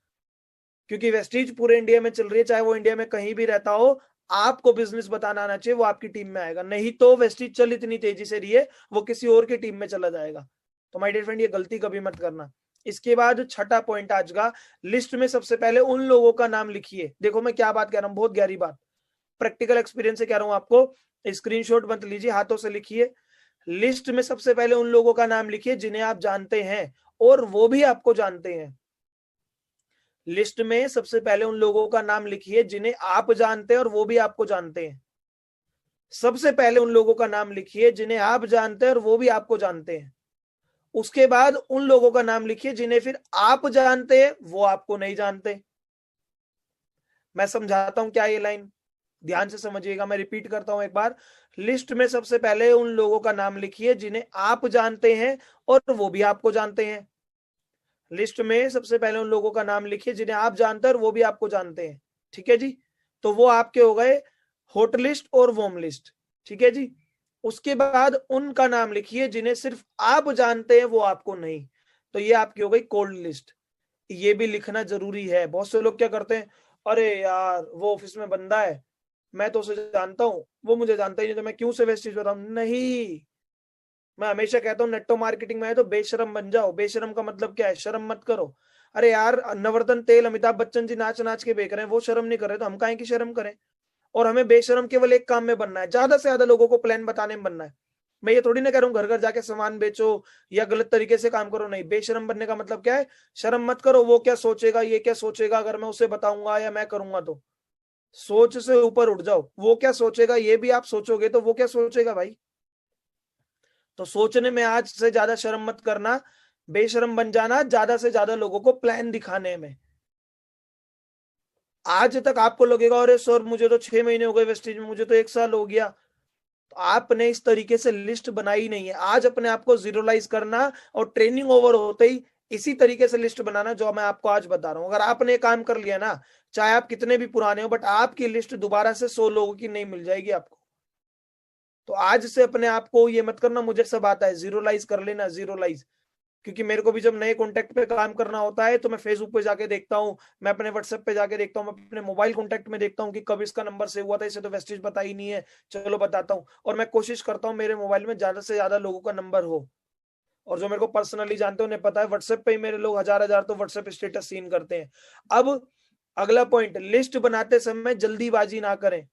क्योंकि वेस्टीज पूरे इंडिया में चल रही है, चाहे वो इंडिया में कहीं भी रहता हो, आपको बिजनेस बताना आना चाहिए, वो आपकी टीम में आएगा। नहीं तो वेस्टीज चल इतनी तेजी से रही है, वो किसी और की टीम में चला जाएगा। तो माय डियर फ्रेंड, ये गलती कभी मत करना। इसके बाद छठा पॉइंट आज का, लिस्ट में सबसे पहले उन लोगों का नाम लिखिए। देखो मैं क्या बात कह रहा हूँ, बहुत गहरी बात, प्रैक्टिकल एक्सपीरियंस से कह रहा हूं आपको। स्क्रीनशॉट मत लीजिए, हाथों से लिखिए। लिस्ट में सबसे पहले उन लोगों का नाम लिखिए जिन्हें आप जानते हैं और वो भी आपको जानते हैं। लिस्ट में सबसे पहले उन लोगों का नाम लिखिए जिन्हें आप जानते हैं और वो भी आपको जानते हैं। सबसे पहले उन लोगों का नाम लिखिए जिन्हें आप जानते हैं और वो भी आपको जानते हैं। उसके बाद उन लोगों का नाम लिखिए जिन्हें फिर आप जानते हैं, वो आपको नहीं जानते। मैं समझाता हूं क्या ये लाइन, ध्यान से समझिएगा। मैं रिपीट करता हूं एक बार। लिस्ट में सबसे पहले उन लोगों का नाम लिखिए जिन्हें आप जानते हैं और वो भी आपको जानते हैं। लिस्ट में सबसे पहले उन लोगों का नाम लिखिए जिन्हें आप जानते हैं और वो भी आपको जानते हैं। ठीक है जी, तो वो आपके हो गए हॉट लिस्ट और वॉर्म लिस्ट। ठीक है जी। उसके बाद उनका नाम लिखिए जिन्हें सिर्फ आप जानते हैं, वो आपको नहीं। तो ये आपकी हो गई कोल्ड लिस्ट। ये भी लिखना जरूरी है। बहुत से लोग क्या करते हैं, अरे यार वो ऑफिस में बंदा है, मैं तो उसे जानता हूँ, वो मुझे जानता ही नहीं, तो मैं क्यों से वेस्टेज बताऊं। नहीं, मैं हमेशा कहता हूँ नेटो मार्केटिंग में है तो बेशरम बन जाओ। बेशरम का मतलब क्या है, शर्म मत करो। अरे यार नवरत्न तेल अमिताभ बच्चन जी नाच नाच के बेच रहे हैं, वो शर्म नहीं कर रहे, तो हम काहे की शर्म करें। और हमें बेशरम केवल एक काम में बनना है, ज्यादा से ज्यादा लोगों को प्लान बताने में बनना है। मैं ये थोड़ी ना कह रहा हूँ घर घर जाके सामान बेचो या गलत तरीके से काम करो, नहीं। बेशरम बनने का मतलब क्या है, शर्म मत करो। वो क्या सोचेगा, ये क्या सोचेगा, अगर मैं उसे बताऊंगा या मैं करूंगा तो। सोच से ऊपर उठ जाओ। वो क्या सोचेगा ये भी आप सोचोगे तो वो क्या सोचेगा भाई। तो सोचने में आज से ज्यादा शर्म मत करना, बेशरम बन जाना ज्यादा से ज्यादा लोगों को प्लान दिखाने में। आज तक आपको लगेगा अरे सर मुझे तो 6 महीने हो गए वेस्टेज में, मुझे तो 1 साल हो गया, तो आपने इस तरीके से लिस्ट बनाई नहीं है। आज अपने आप को जीरोलाइज करना और ट्रेनिंग ओवर होते ही इसी तरीके से लिस्ट बनाना जो मैं आपको आज बता रहा हूं। अगर आपने काम कर लिया ना, चाहे आप कितने भी पुराने हो, बट आपकी लिस्ट दोबारा से 100 लोगों की नहीं मिल जाएगी आपको। तो आज से अपने आप को ये मत करना मुझे सब आता है, जीरोलाइज कर लेना, जीरोलाइज। क्योंकि मेरे को भी जब नए कॉन्टेक्ट पे काम करना होता है तो मैं फेसबुक पे जाके देखता हूँ, मैं अपने व्हाट्सएप पे जाके देखता हूँ, मैं अपने मोबाइल कॉन्टेक्ट में देखता हूँ कि कब इसका नंबर सेव हुआ था, इसे तो वेस्टेज पता ही नहीं है, चलो बताता हूँ। और मैं कोशिश करता हूँ मेरे मोबाइल में ज्यादा से ज्यादा लोगों का नंबर हो, और जो मेरे को पर्सनली जानते हैं उन्हें पता है, व्हाट्सएप पे ही मेरे लोग हजार हजार तो व्हाट्सएप स्टेटस सीन करते हैं। अब अगला पॉइंट, लिस्ट बनाते समय जल्दीबाजी ना करें।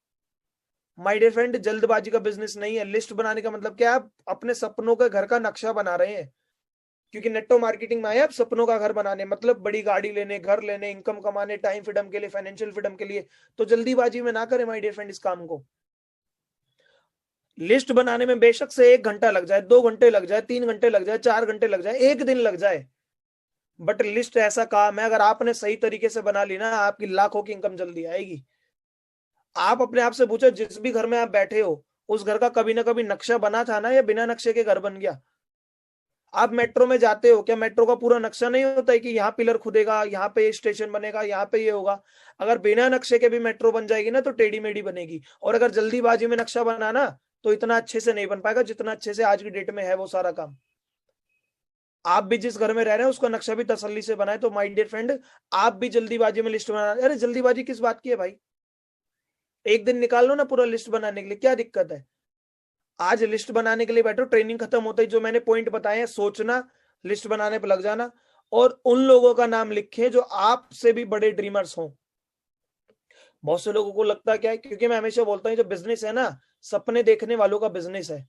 माय डियर फ्रेंड, जल्दबाजी का बिजनेस नहीं है। लिस्ट बनाने का मतलब क्या है, आप अपने सपनों के घर का नक्शा बना रहे हैं। क्योंकि नेटो मार्केटिंग में आए आप सपनों का घर बनाने, मतलब बड़ी गाड़ी लेने, घर लेने, इनकम कमाने, टाइम फ्रीडम के लिए, फाइनेंशियल फ्रीडम के लिए। तो जल्दीबाजी में ना करें माय डियर फ्रेंड इस काम को। लिस्ट बनाने में बेशक से 1 घंटा लग जाए, 2 घंटे लग जाए, 3 घंटे लग जाए, 4 घंटे लग जाए, 1 दिन लग जाए, बट लिस्ट ऐसा काम है अगर आपने सही तरीके से बना ली ना, आपकी लाखों की इनकम जल्दी आएगी। आप अपने आप से पूछो, जिस भी घर में आप बैठे हो उस घर का कभी ना कभी नक्शा बना था ना, या बिना नक्शे के घर बन गया। आप मेट्रो में जाते हो, क्या मेट्रो का पूरा नक्शा नहीं होता है कि यहाँ पिलर खुदेगा, यहाँ पे स्टेशन बनेगा, यहाँ पे ये होगा। अगर बिना नक्शे के भी मेट्रो बन जाएगी ना तो टेढ़ी मेढ़ी बनेगी। और अगर जल्दीबाजी में नक्शा बना ना तो इतना अच्छे से नहीं बन पाएगा जितना अच्छे से आज की डेट में है वो सारा काम। आप भी जिस घर में रह रहे हैं उसका नक्शा भी तसल्ली से बनाए। तो माय डियर फ्रेंड, आप भी जल्दीबाजी में लिस्ट बना, अरे जल्दीबाजी किस बात की है भाई, एक दिन निकाल लो ना पूरा लिस्ट बनाने के लिए, क्या दिक्कत है। आज लिस्ट बनाने के लिए बैठो, ट्रेनिंग खत्म होता ही जो मैंने पॉइंट बताए हैं, सोचना, लिस्ट बनाने पर लग जाना, और उन लोगों का नाम लिखे जो आपसे भी बड़े ड्रीमर्स हों। बहुत से लोगों को लगता क्या है, क्योंकि मैं हमेशा बोलता हूँ जो बिजनेस है ना, सपने देखने वालों का बिजनेस है।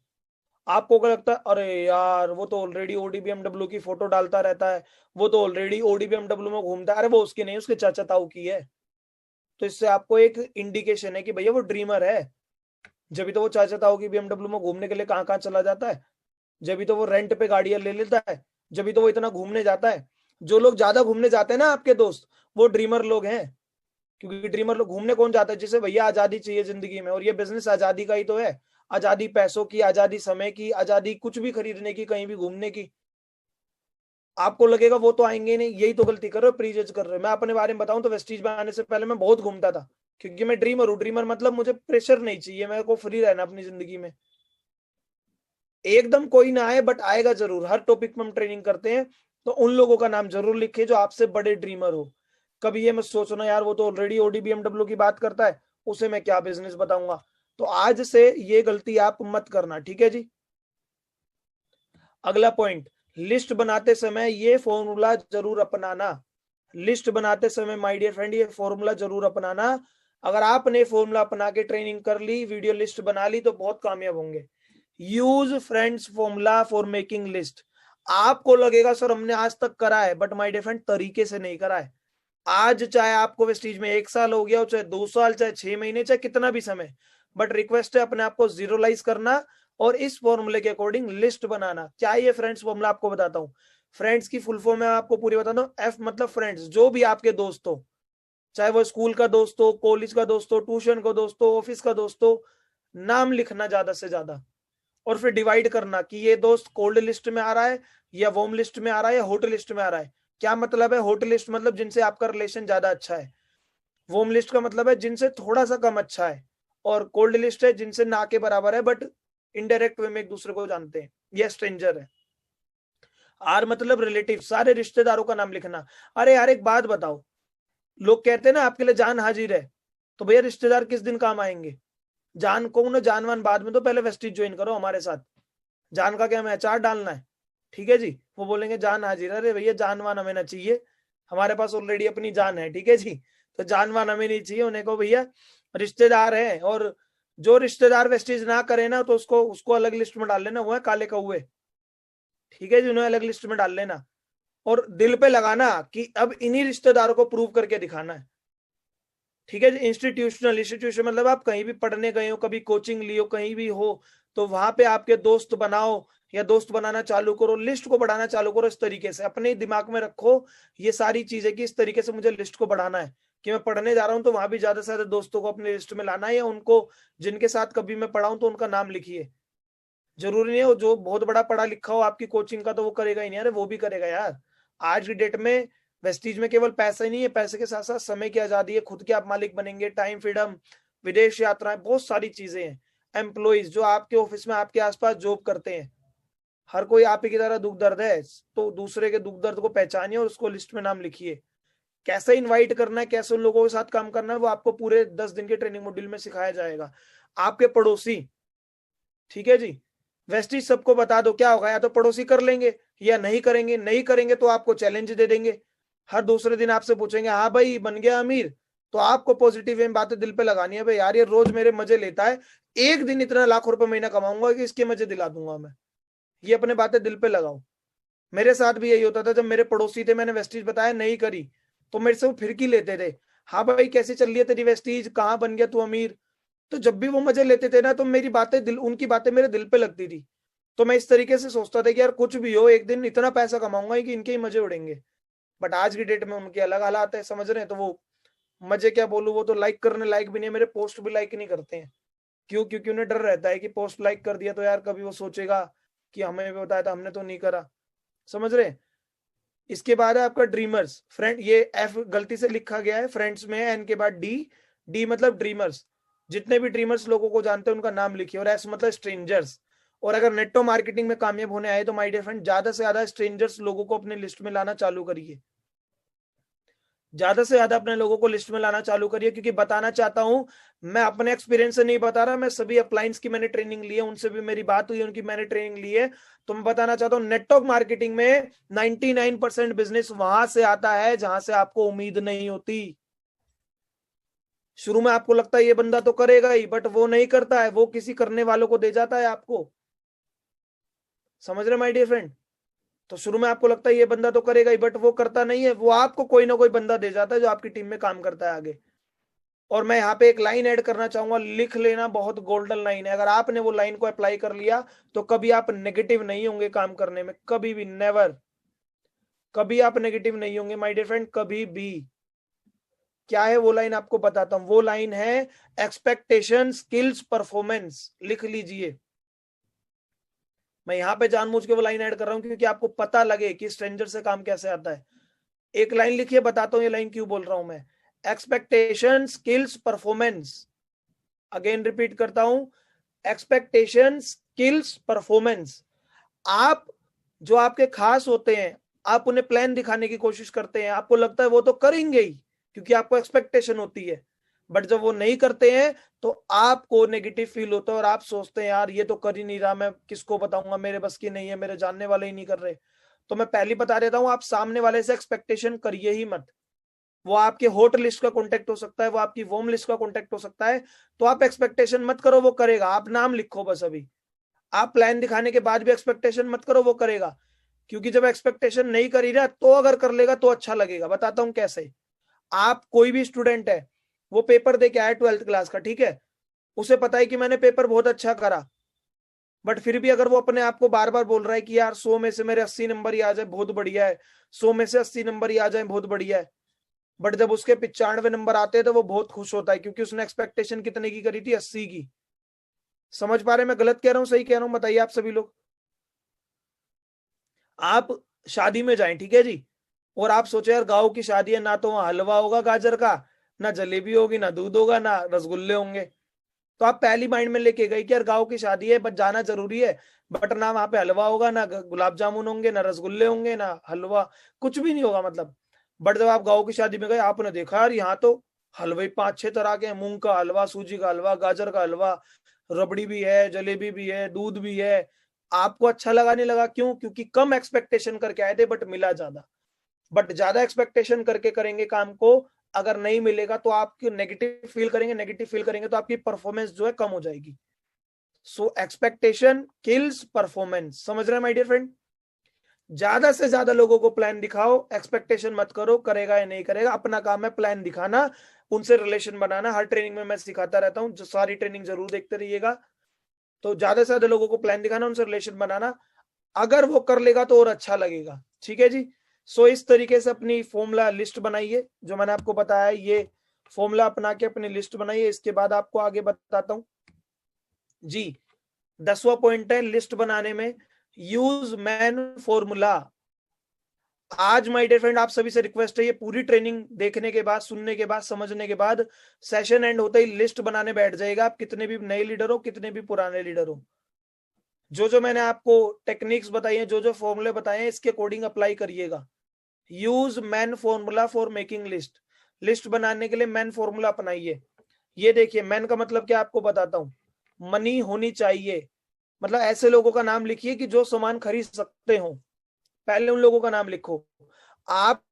आपको क्या लगता है, अरे यार वो तो ऑलरेडी ओडी बीएमडब्ल्यू की फोटो डालता रहता है, वो तो ऑलरेडी ओडी बीएमडब्ल्यू में घूमता है, अरे वो उसकी नहीं, उसके चाचा ताऊ की है। तो इससे आपको एक इंडिकेशन है कि भैया वो ड्रीमर है। जब भी तो वो चाचा ताऊ की बीएमडब्ल्यू में घूमने के लिए कहाँ कहाँ चला जाता है, जब भी तो वो रेंट पे गाड़ियां ले लेता है, जब भी तो वो इतना घूमने जाता है। जो लोग ज्यादा घूमने जाते हैं ना आपके दोस्त, वो ड्रीमर लोग हैं। क्योंकि ड्रीमर लोग घूमने कौन जाता है, जिसे भैया आजादी चाहिए जिंदगी में, और ये बिजनेस आजादी का ही तो है। आजादी पैसों की, आजादी समय की, आजादी कुछ भी खरीदने की, कहीं भी घूमने की। आपको लगेगा वो तो आएंगे नहीं, यही तो गलती कर रहे हो, प्रीजज कर रहे हो। मैं अपने बारे में बताऊं तो वेस्टीज में आने से पहले मैं बहुत घूमता था, क्योंकि मैं ड्रीमर हूँ। ड्रीमर मतलब मुझे प्रेशर नहीं चाहिए, मेरे को फ्री रहना अपनी जिंदगी में। एकदम कोई ना आए बट आएगा जरूर, हर टॉपिक में हम ट्रेनिंग करते हैं। तो उन लोगों का नाम जरूर लिखे जो आपसे बड़े ड्रीमर हो। कभी ये मत सोचना यार वो तो ऑलरेडी ओडी बीएमडब्ल्यू की बात करता है, उसे मैं क्या बिजनेस बताऊंगा। तो आज से ये गलती आप मत करना, ठीक है जी। अगला पॉइंट, लिस्ट बनाते समय ये फॉर्मूला जरूर अपनाना। लिस्ट बनाते समय माय डियर फ्रेंड ये फॉर्मूला जरूर अपनाना। अगर आपने फॉर्मूला अपना के ट्रेनिंग कर ली, वीडियो लिस्ट बना ली, तो बहुत कामयाब होंगे। Use friends formula for making list. आपको लगेगा सर हमने आज तक करा है, बट माय डियर फ्रेंड तरीके से नहीं करा है। आज चाहे आपको वेस्टीज में 1 साल हो गया हो, चाहे 2 साल, चाहे 6 महीने, चाहे कितना भी समय, बट रिक्वेस्ट है अपने आप को जीरोलाइज करना और इस फॉर्मूले के अकॉर्डिंग लिस्ट बनाना। क्या ये फ्रेंड्स फॉर्मूला आपको बताता हूँ। फ्रेंड्स की फुल फॉर्म मैं आपको पूरी बताता हूँ। एफ मतलब फ्रेंड्स, जो भी आपके दोस्त हो, चाहे वो स्कूल का दोस्त हो, कॉलेज का दोस्त हो, ट्यूशन का दोस्त हो, ऑफिस का दोस्त हो, नाम लिखना ज्यादा से ज्यादा। और फिर डिवाइड करना कि ये दोस्त कोल्ड लिस्ट में आ रहा है, या वार्म लिस्ट में आ रहा है, या हॉट लिस्ट में आ रहा है। क्या मतलब है, हॉट लिस्ट मतलब जिनसे आपका रिलेशन ज्यादा अच्छा है, वार्म लिस्ट का मतलब है जिनसे थोड़ा सा कम अच्छा है, और कोल्ड लिस्ट है जिनसे ना के बराबर है बट इनडायरेक्ट वे में एक दूसरे को जानते हैं, या स्ट्रेंजर है। आर मतलब रिलेटिव, सारे रिश्तेदारों का नाम लिखना। अरे यार एक बात बताओ, लोग कहते हैं ना आपके लिए जान हाजिर है, तो भैया रिश्तेदार किस दिन काम आएंगे। जान को ना जानवान बाद में, तो पहले वेस्टीज ज्वाइन करो हमारे साथ। जान का क्या हमें अचार डालना है, ठीक है जी। वो बोलेंगे जान हाजिर, अरे भैया जानवान हमें ना चाहिए, हमारे पास ऑलरेडी अपनी जान है, ठीक है जी। तो जानवान हमें नहीं चाहिए, उन्हें को भैया रिश्तेदार है। और जो रिश्तेदार वेस्टीज ना करे ना, तो उसको उसको अलग लिस्ट में डाल लेना, वो है काले कौए, ठीक है जी, उन्हें अलग लिस्ट में डाल लेना। और दिल पे लगाना कि अब इन्हीं रिश्तेदारों को प्रूव करके दिखाना है, ठीक है जी। इंस्टीट्यूशनल, इंस्टीट्यूशन मतलब आप कहीं भी पढ़ने गए हो, कभी कोचिंग लियो, कहीं भी हो, तो वहां पे आपके दोस्त बनाओ, या दोस्त बनाना चालू करो, लिस्ट को बढ़ाना चालू करो। इस तरीके से अपने दिमाग में रखो ये सारी चीजें कि इस तरीके से मुझे लिस्ट को बढ़ाना है, कि मैं पढ़ने जा रहा हूँ तो वहां भी ज्यादा से ज्यादा दोस्तों को अपने लिस्ट में लाना है, या उनको जिनके साथ कभी मैं पढ़ा हूं तो उनका नाम लिखिए। जरूरी नहीं हो जो बहुत बड़ा पढ़ा लिखा हो आपकी कोचिंग का तो वो करेगा ही नहीं, अरे वो भी करेगा यार। आज की डेट में वेस्टीज में केवल पैसा ही नहीं है, पैसे के साथ साथ समय की आजादी है, खुद के आप मालिक बनेंगे, टाइम फ्रीडम, विदेश यात्राएं, बहुत सारी चीजें हैं। एम्प्लॉइज जो आपके ऑफिस में आपके आसपास जॉब करते हैं, हर कोई आप ही की तरह दुख दर्द है, तो दूसरे के दुख दर्द को पहचानिए और उसको लिस्ट में नाम लिखिए। कैसे इनवाइट करना है, कैसे उन लोगों के साथ काम करना है, वो आपको पूरे 10 दिन के ट्रेनिंग मॉड्यूल में सिखाया जाएगा। आपके पड़ोसी, ठीक है जी, वेस्टीज सबको बता दो, क्या होगा, या तो पड़ोसी कर लेंगे या नहीं करेंगे, नहीं करेंगे तो आपको चैलेंज दे देंगे। हर दूसरे दिन आपसे पूछेंगे हाँ भाई बन गया अमीर, तो आपको पॉजिटिव वे में बातें दिल पे लगानी है, भाई यार ये रोज मेरे मजे लेता है, एक दिन इतना लाखों रुपए महीना कमाऊंगा कि इसके मजे दिला दूंगा मैं। ये अपने बातें दिल पे लगाओ। मेरे साथ भी यही होता था, जब मेरे पड़ोसी थे, मैंने वेस्टीज बताया नहीं करी, तो मेरे से वो फिरकी लेते थे, हाँ भाई कैसे चल रही है तेरी वेस्टीज, कहाँ बन गया तू अमीर। तो जब भी वो मजे लेते थे ना, तो मेरी बातें दिल, उनकी बातें मेरे दिल पे लगती थी। तो मैं इस तरीके से सोचता था कि यार कुछ भी हो एक दिन इतना पैसा कमाऊंगा कि इनके ही मजे उड़ेंगे। बट आज की डेट में उनके अलग हालात है, समझ रहे हैं, तो वो मजे क्या बोलूं, वो तो लाइक करने लायक भी नहीं है, मेरे पोस्ट भी लाइक नहीं करते हैं। क्यों, क्योंकि उन्हें डर रहता है कि पोस्ट लाइक कर दिया तो यार कभी वो सोचेगा कि हमें भी बताया था, हमने तो नहीं करा, समझ रहे हैं। इसके बाद है आपका ड्रीमर्स फ्रेंड, ये एफ गलती से लिखा गया है, फ्रेंड्स में है, एन के बाद डी। डी मतलब ड्रीमर्स, जितने भी ड्रीमर्स लोगों को जानते हैं उनका नाम लिखिए, और एस मतलब स्ट्रेंजर्स। और अगर नेटवर्क मार्केटिंग में कामयाब होने आए तो माय डियर फ्रेंड ज्यादा से ज्यादा स्ट्रेंजर्स लोगों को अपने लिस्ट में लाना चालू करिए, ज्यादा से ज्यादा अपने लोगों को लिस्ट में लाना चालू करिए, क्योंकि बताना चाहता हूं, मैं अपने एक्सपीरियंस से नहीं बता रहा, मैं सभी अपलाइंस की मैंने ट्रेनिंग ली है, उनसे भी मेरी बात हुई, उनकी मैंने ट्रेनिंग ली है। तो मैं बताना चाहता हूं नेटवर्क मार्केटिंग में 99% बिजनेस वहां से आता है जहां से आपको उम्मीद नहीं होती। शुरू में आपको लगता है ये बंदा तो करेगा ही, बट वो नहीं करता है, वो किसी करने वालों को दे जाता है आपको। समझ रहे माय डियर फ्रेंड? तो शुरू में आपको लगता है ये बंदा तो करेगा ही, बट वो करता नहीं है, वो आपको कोई ना कोई बंदा दे जाता है जो आपकी टीम में काम करता है आगे। और मैं यहाँ पे एक लाइन ऐड करना चाहूंगा, लिख लेना, बहुत गोल्डन लाइन है, अगर आपने वो लाइन को अप्लाई कर लिया तो कभी आप नेगेटिव नहीं होंगे काम करने में, कभी भी, नेवर, कभी आप नेगेटिव नहीं होंगे माय डियर फ्रेंड, कभी भी। क्या है वो लाइन, आपको बताता हूं। वो लाइन है एक्सपेक्टेशन स्किल्स परफॉर्मेंस, लिख लीजिए। मैं यहाँ पे जानबूझ के वो लाइन ऐड कर रहा हूँ क्योंकि आपको पता लगे कि स्ट्रेंजर से काम कैसे आता है। एक लाइन लिखिए, बताता हूँ ये लाइन क्यों बोल रहा हूं मैं। Expectation skills performance, again repeat करता हूं, एक्सपेक्टेशन स्किल्स परफॉर्मेंस। आप जो आपके खास होते हैं, आप उन्हें प्लान दिखाने की कोशिश करते हैं, आपको लगता है वो तो करेंगे ही क्योंकि आपको एक्सपेक्टेशन होती है, बट जब वो नहीं करते हैं तो आपको नेगेटिव फील होता है और आप सोचते हैं यार ये तो कर ही नहीं रहा, मैं किसको बताऊंगा, मेरे बस की नहीं है, मेरे जानने वाले ही नहीं कर रहे। तो मैं पहले बता देता हूं, आप सामने वाले से एक्सपेक्टेशन करिए ही मत। वो आपके हॉट लिस्ट का कॉन्टेक्ट हो सकता है, वो आपकी वॉर्म लिस्ट का कॉन्टेक्ट हो सकता है, तो आप एक्सपेक्टेशन मत करो वो करेगा, आप नाम लिखो बस। अभी आप प्लान दिखाने के बाद भी एक्सपेक्टेशन मत करो वो करेगा, क्योंकि जब एक्सपेक्टेशन नहीं करी रहा तो अगर कर लेगा तो अच्छा लगेगा। बताता हूं कैसे। आप कोई भी स्टूडेंट है, वो पेपर दे के आया 12th क्लास का, ठीक है, उसे पता है कि मैंने पेपर बहुत अच्छा करा, बट फिर भी अगर वो अपने आप को बार बार बोल रहा है कि यार 100 में से मेरे 80 नंबर ही आ जाए बहुत बढ़िया है, 100 में से 80 नंबर ही आ जाए बहुत बढ़िया है, बट जब उसके 95 नंबर आते हैं तो वो बहुत खुश होता है, क्योंकि उसने एक्सपेक्टेशन कितने की करी थी, 80 की। समझ पा रहे हैं मैं गलत कह रहा हूं सही कह रहा हूं, बताइए आप सभी लोग। आप शादी में जाएं, ठीक है जी, और आप सोचे यार गांव की शादी है, ना तो वहां हलवा होगा गाजर का, ना जलेबी होगी, ना दूध होगा, ना रसगुल्ले होंगे। तो आप पहली माइंड में लेके गए कि यार गांव की शादी है बस जाना जरूरी है, बट ना वहां पे हलवा होगा, ना गुलाब जामुन होंगे, ना रसगुल्ले होंगे, ना हलवा, कुछ भी नहीं होगा मतलब। बट जब आप गांव की शादी में गए, आपने देखा यार यहाँ तो हलवे 5-6 तरह के हैं, मूंग का हलवा, सूजी का हलवा, गाजर का हलवा, रबड़ी भी है, जलेबी भी है, दूध भी है। आपको अच्छा लगा नहीं लगा, क्यों? क्योंकि कम एक्सपेक्टेशन करके आए थे बट मिला ज्यादा। बट ज्यादा एक्सपेक्टेशन करके करेंगे काम को, अगर नहीं मिलेगा तो आप नेगेटिव फील करेंगे, नेगेटिव फील करेंगे तो आपकी परफॉर्मेंस जो है कम हो जाएगी। सो एक्सपेक्टेशन किल्स परफॉर्मेंस, समझ रहे हैं माय डियर फ्रेंड? ज्यादा से ज्यादा लोगों को प्लान दिखाओ, एक्सपेक्टेशन मत करो करेगा या नहीं करेगा, अपना काम है प्लान दिखाना, उनसे रिलेशन बनाना। हर ट्रेनिंग में मैं सिखाता रहता हूँ, जो सारी ट्रेनिंग जरूर देखते रहिएगा। तो ज्यादा से ज्यादा लोगों को प्लान दिखाना, उनसे रिलेशन बनाना, अगर वो कर लेगा तो और अच्छा लगेगा, ठीक है जी। सो इस तरीके से अपनी फॉर्मूला लिस्ट बनाइए, जो मैंने आपको बताया ये फॉर्मूला अपना के अपनी लिस्ट बनाइए। इसके बाद आपको आगे बताता हूं जी। 10वां पॉइंट है लिस्ट बनाने में, यूज मैन फॉर्मूला। आज माय डियर फ्रेंड आप सभी से रिक्वेस्ट है, ये पूरी ट्रेनिंग देखने के बाद, सुनने के बाद, समझने के बाद, सेशन एंड होते ही लिस्ट बनाने बैठ जाएगा। आप कितने भी नए लीडर हो, कितने भी पुराने लीडर हो, जो जो मैंने आपको टेक्निक्स बताई हैं, जो जो फॉर्मूले बताए हैं, इसके अकॉर्डिंग अप्लाई करिएगा। Use man formula for making list, list बनाने के लिए मैन फॉर्मूला अपनाइए। ये देखिए, मैन का मतलब क्या आपको बताता हूं, मनी होनी चाहिए, मतलब ऐसे लोगों का नाम लिखिए कि जो सामान खरीद सकते हो, पहले उन लोगों का नाम लिखो। आप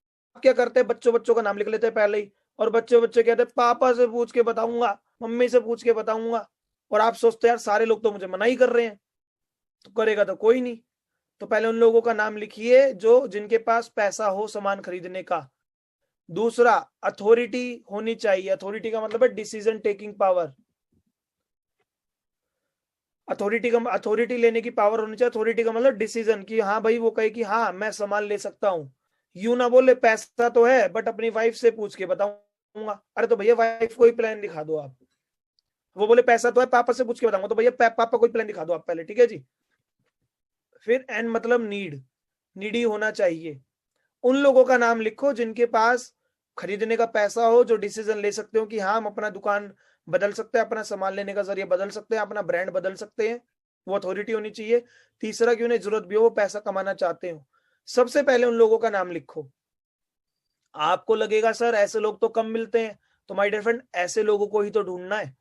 क्या करते हैं, बच्चों बच्चों का नाम लिख लेते हैं पहले ही, और बच्चे बच्चे कहते हैं पापा से पूछ के बताऊंगा, मम्मी से पूछ के बताऊंगा, और आप सोचते हैं यार सारे लोग तो मुझे मना ही कर रहे हैं, तो करेगा तो कोई नहीं। तो पहले उन लोगों का नाम लिखिए जो जिनके पास पैसा हो सामान खरीदने का। दूसरा, अथॉरिटी होनी चाहिए, अथॉरिटी का मतलब है डिसीजन टेकिंग पावर, अथॉरिटी लेने की पावर होनी चाहिए। अथॉरिटी का मतलब डिसीजन, कि हाँ भाई वो कहे कि हाँ मैं सामान ले सकता हूँ, यूं ना बोले पैसा तो है बट अपनी वाइफ से पूछ के बताऊंगा। अरे तो भैया वाइफ को ही प्लान दिखा दो आप, वो बोले पैसा तो है पापा से पूछ के बताऊंगा, तो भैया पापा को ही प्लान दिखा दो आप पहले, ठीक है जी। फिर एन मतलब नीड, नीडी होना चाहिए। उन लोगों का नाम लिखो जिनके पास खरीदने का पैसा हो, जो डिसीजन ले सकते हो कि हाँ हम अपना दुकान बदल सकते हैं, अपना सामान लेने का जरिए बदल सकते हैं, अपना ब्रांड बदल सकते हैं। वो अथॉरिटी होनी चाहिए। तीसरा कि उन्हें जरूरत भी हो, वो पैसा कमाना चाहते हो। सबसे पहले उन लोगों का नाम लिखो। आपको लगेगा सर ऐसे लोग तो कम मिलते हैं, तो माय डियर फ्रेंड ऐसे लोगों को ही तो ढूंढना है,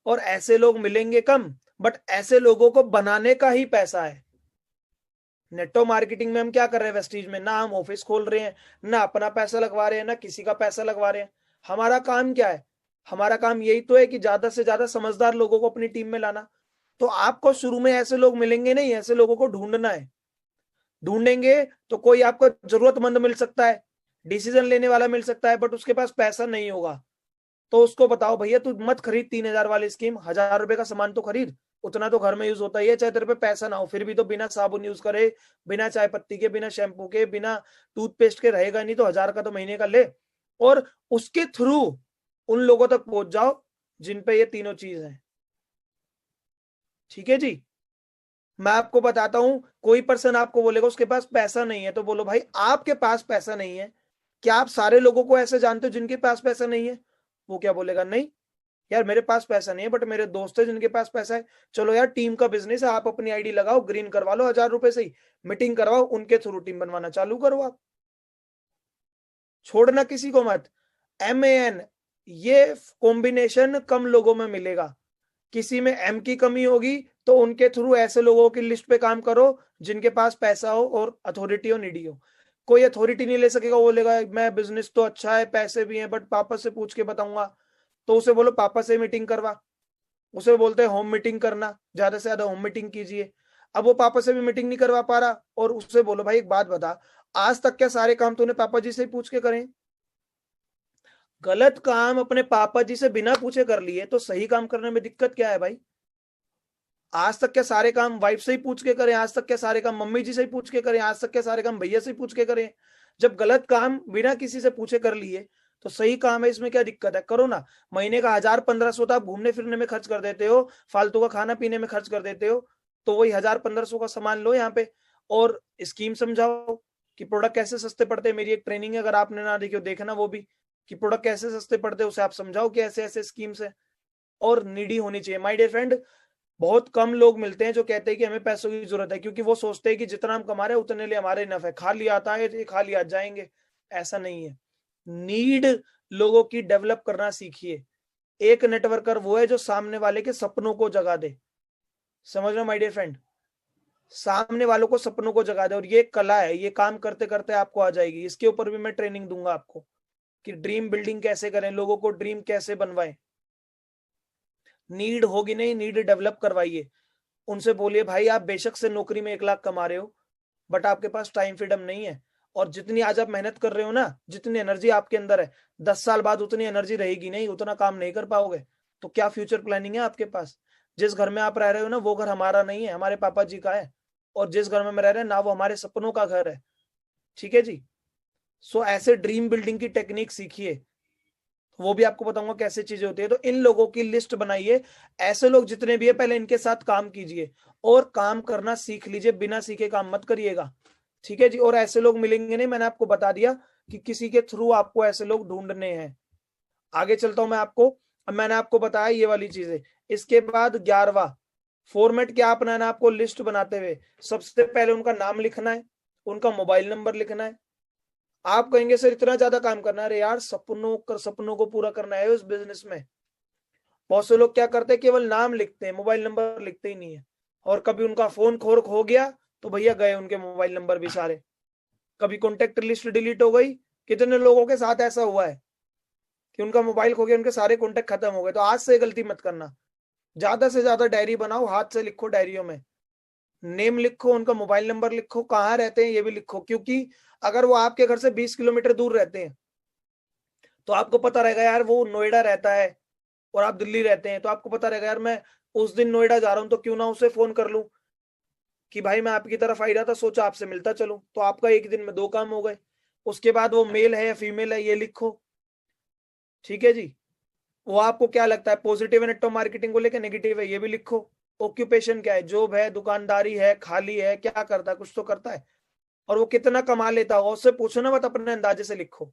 और ऐसे लोग मिलेंगे कम, बट ऐसे लोगों को बनाने का ही पैसा है। नेटो मार्केटिंग में हम क्या कर रहे हैं वेस्टीज में? ना हम ऑफिस खोल रहे हैं, ना अपना पैसा लगवा रहे हैं, ना किसी का पैसा लगवा रहे हैं। हमारा काम क्या है? हमारा काम यही तो है कि ज्यादा से ज्यादा समझदार लोगों को अपनी टीम में लाना। तो आपको शुरू में ऐसे लोग मिलेंगे नहीं, ऐसे लोगों को ढूंढना है। ढूंढेंगे तो कोई आपको जरूरतमंद मिल सकता है, डिसीजन लेने वाला मिल सकता है, बट उसके पास पैसा नहीं होगा। तो उसको बताओ भैया तू मत खरीद 3,000 वाली स्कीम, 1,000 रुपए का सामान तो खरीद, उतना तो घर में यूज होता ही है। चाहे तेरे पे पैसा ना हो फिर भी तो बिना साबुन यूज करे, बिना चाय पत्ती के, बिना शैम्पू के, बिना टूथपेस्ट के रहेगा नहीं, तो 1,000 का तो महीने का ले, और उसके थ्रू उन लोगों तक पहुंच जाओ जिन पे ये तीनों चीज है। ठीक है जी। मैं आपको बताता हूं, कोई पर्सन आपको बोलेगा उसके पास पैसा नहीं है, तो बोलो भाई आपके पास पैसा नहीं है, क्या आप सारे लोगों को ऐसे जानते हो जिनके पास पैसा नहीं है? वो क्या बोलेगा, नहीं यार मेरे पास पैसा नहीं है, बट मेरे दोस्त है जिनके पास पैसा है। चलो यार टीम का बिजनेस है, आप अपनी आईडी लगाओ, ग्रीन करवा लो 1,000 रुपए से ही, मीटिंग करवाओ, उनके थ्रू टीम बनवाना चालू करो आप। छोड़ना किसी को मत। MAN, ये कॉम्बिनेशन कम लोगों में मिलेगा। किसी में M की कमी होगी तो उनके थ्रू ऐसे लोगों की लिस्ट पे काम करो जिनके पास पैसा हो और अथॉरिटी हो, नीडी हो। कोई अथॉरिटी नहीं ले सकेगा, वो बोलेगा मैं बिजनेस तो अच्छा है, पैसे भी हैं, बट पापा से पूछ के बताऊंगा। तो उसे बोलो पापा से मीटिंग करवा। उसे बोलते हैं होम मीटिंग करना, ज्यादा से ज्यादा होम मीटिंग कीजिए। अब वो पापा से भी मीटिंग नहीं करवा पा रहा, और उससे बोलो भाई एक बात बता, आज तक क्या सारे काम तूने पापा जी से ही पूछ के करें? गलत काम अपने पापा जी से बिना पूछे कर लिए तो सही काम करने में दिक्कत क्या है भाई? आज तक क्या सारे काम वाइफ से ही पूछ के करें? आज तक क्या सारे काम मम्मी जी से ही पूछ के करें? आज तक क्या सारे काम भैया से ही पूछ के करें? जब गलत काम बिना किसी से पूछे कर लिए तो सही काम है, इसमें क्या दिक्कत है? करो ना। महीने का 1,000-1,500 तो आप घूमने फिरने में खर्च कर देते हो, फालतू का खाना पीने में खर्च कर देते हो, तो वही 1,000-1,500 का सामान लो यहाँ पे, और स्कीम समझाओ कि प्रोडक्ट कैसे सस्ते पड़ते हैं। मेरी एक ट्रेनिंग है, अगर आपने ना देखी हो देखना वो भी, कि प्रोडक्ट कैसे सस्ते पड़ते हैं, उसे आप समझाओ कि ऐसे ऐसे स्कीम्स है। और नीडी होनी चाहिए माय डियर फ्रेंड। बहुत कम लोग मिलते हैं जो कहते हैं कि हमें पैसों की जरूरत है, क्योंकि वो सोचते हैं कि जितना हम कमा रहे हैं उतने लिए हमारे इनफ है, खाली आता है ये खाली आ जाएंगे। ऐसा नहीं है। नीड लोगों की डेवलप करना सीखिए। एक नेटवर्कर वो है जो सामने वाले के सपनों को जगा दे। समझ रहे हो माय डियर फ्रेंड? सामने वालों को सपनों को जगा दे, और ये कला है, ये काम करते करते आपको आ जाएगी। इसके ऊपर भी मैं ट्रेनिंग दूंगा आपको कि ड्रीम बिल्डिंग कैसे करें, लोगों को ड्रीम कैसे बनवाएं। नीड होगी नहीं, नीड डेवलप करवाइए। उनसे बोलिए भाई आप बेशक से नौकरी में 1 लाख कमा रहे हो, बट आपके पास टाइम फ्रीडम नहीं है, और जितनी आज आप मेहनत कर रहे हो ना, जितनी एनर्जी आपके अंदर है, 10 साल बाद उतनी एनर्जी रहेगी नहीं, उतना काम नहीं कर पाओगे। तो क्या फ्यूचर प्लानिंग है आपके पास? जिस घर में आप रह रहे हो ना, वो घर हमारा नहीं है, हमारे पापा जी का है। और जिस घर में मैं रह रहे हैं ना, वो हमारे सपनों का घर है। ठीक है जी। सो ऐसे ड्रीम बिल्डिंग की टेक्निक सीखिए, वो भी आपको बताऊंगा कैसे चीजें होती है। तो इन लोगों की लिस्ट बनाइए, ऐसे लोग जितने भी है पहले इनके साथ काम कीजिए, और काम करना सीख लीजिए, बिना सीखे काम मत करिएगा। ठीक है जी। और ऐसे लोग मिलेंगे नहीं, मैंने आपको बता दिया कि किसी के थ्रू आपको ऐसे लोग ढूंढने हैं। आगे चलता हूं मैं आपको। अब मैंने आपको बताया ये वाली चीजें। इसके बाद 11वां फॉर्मेट क्या अपनाना है आपको लिस्ट बनाते हुए? सबसे पहले उनका नाम लिखना है, उनका मोबाइल नंबर लिखना है। आप कहेंगे सर इतना ज्यादा काम करना है? अरे यार सपनों को पूरा करना है उस बिजनेस में। बहुत से लोग क्या करते हैं, केवल नाम लिखते हैं, मोबाइल नंबर लिखते ही नहीं है। और कभी उनका फोन खो गया तो भैया गए उनके मोबाइल नंबर भी सारे। कभी कॉन्टेक्ट लिस्ट डिलीट हो गई। कितने लोगों के साथ ऐसा हुआ है कि उनका मोबाइल खो गया, उनके सारे कॉन्टेक्ट खत्म हो गए। तो आज से गलती मत करना, ज्यादा से ज्यादा डायरी बनाओ, हाथ से लिखो डायरियों में, नेम लिखो, उनका मोबाइल नंबर लिखो, कहाँ रहते हैं ये भी लिखो। क्योंकि अगर वो आपके घर से 20 किलोमीटर दूर रहते हैं तो आपको पता रहेगा यार वो नोएडा रहता है और आप दिल्ली रहते हैं, तो आपको पता रहेगा यार मैं उस दिन नोएडा जा रहा हूं तो क्यों ना उसे फोन कर लूं कि भाई मैं आपकी तरफ आ रहा था, सोचा आपसे मिलता चलूं। तो आपका एक दिन में 2 काम हो गए। उसके बाद वो मेल है या फीमेल है ये लिखो। ठीक है जी। वो आपको क्या लगता है पॉजिटिव है नेटवर्क मार्केटिंग को लेकर, नेगेटिव है ये भी लिखो। ऑक्यूपेशन क्या है, जॉब है, दुकानदारी है, खाली है, क्या करता है, कुछ तो करता है। और वो कितना कमा लेता होगा उससे पूछो ना, मत अपने अंदाजे से लिखो।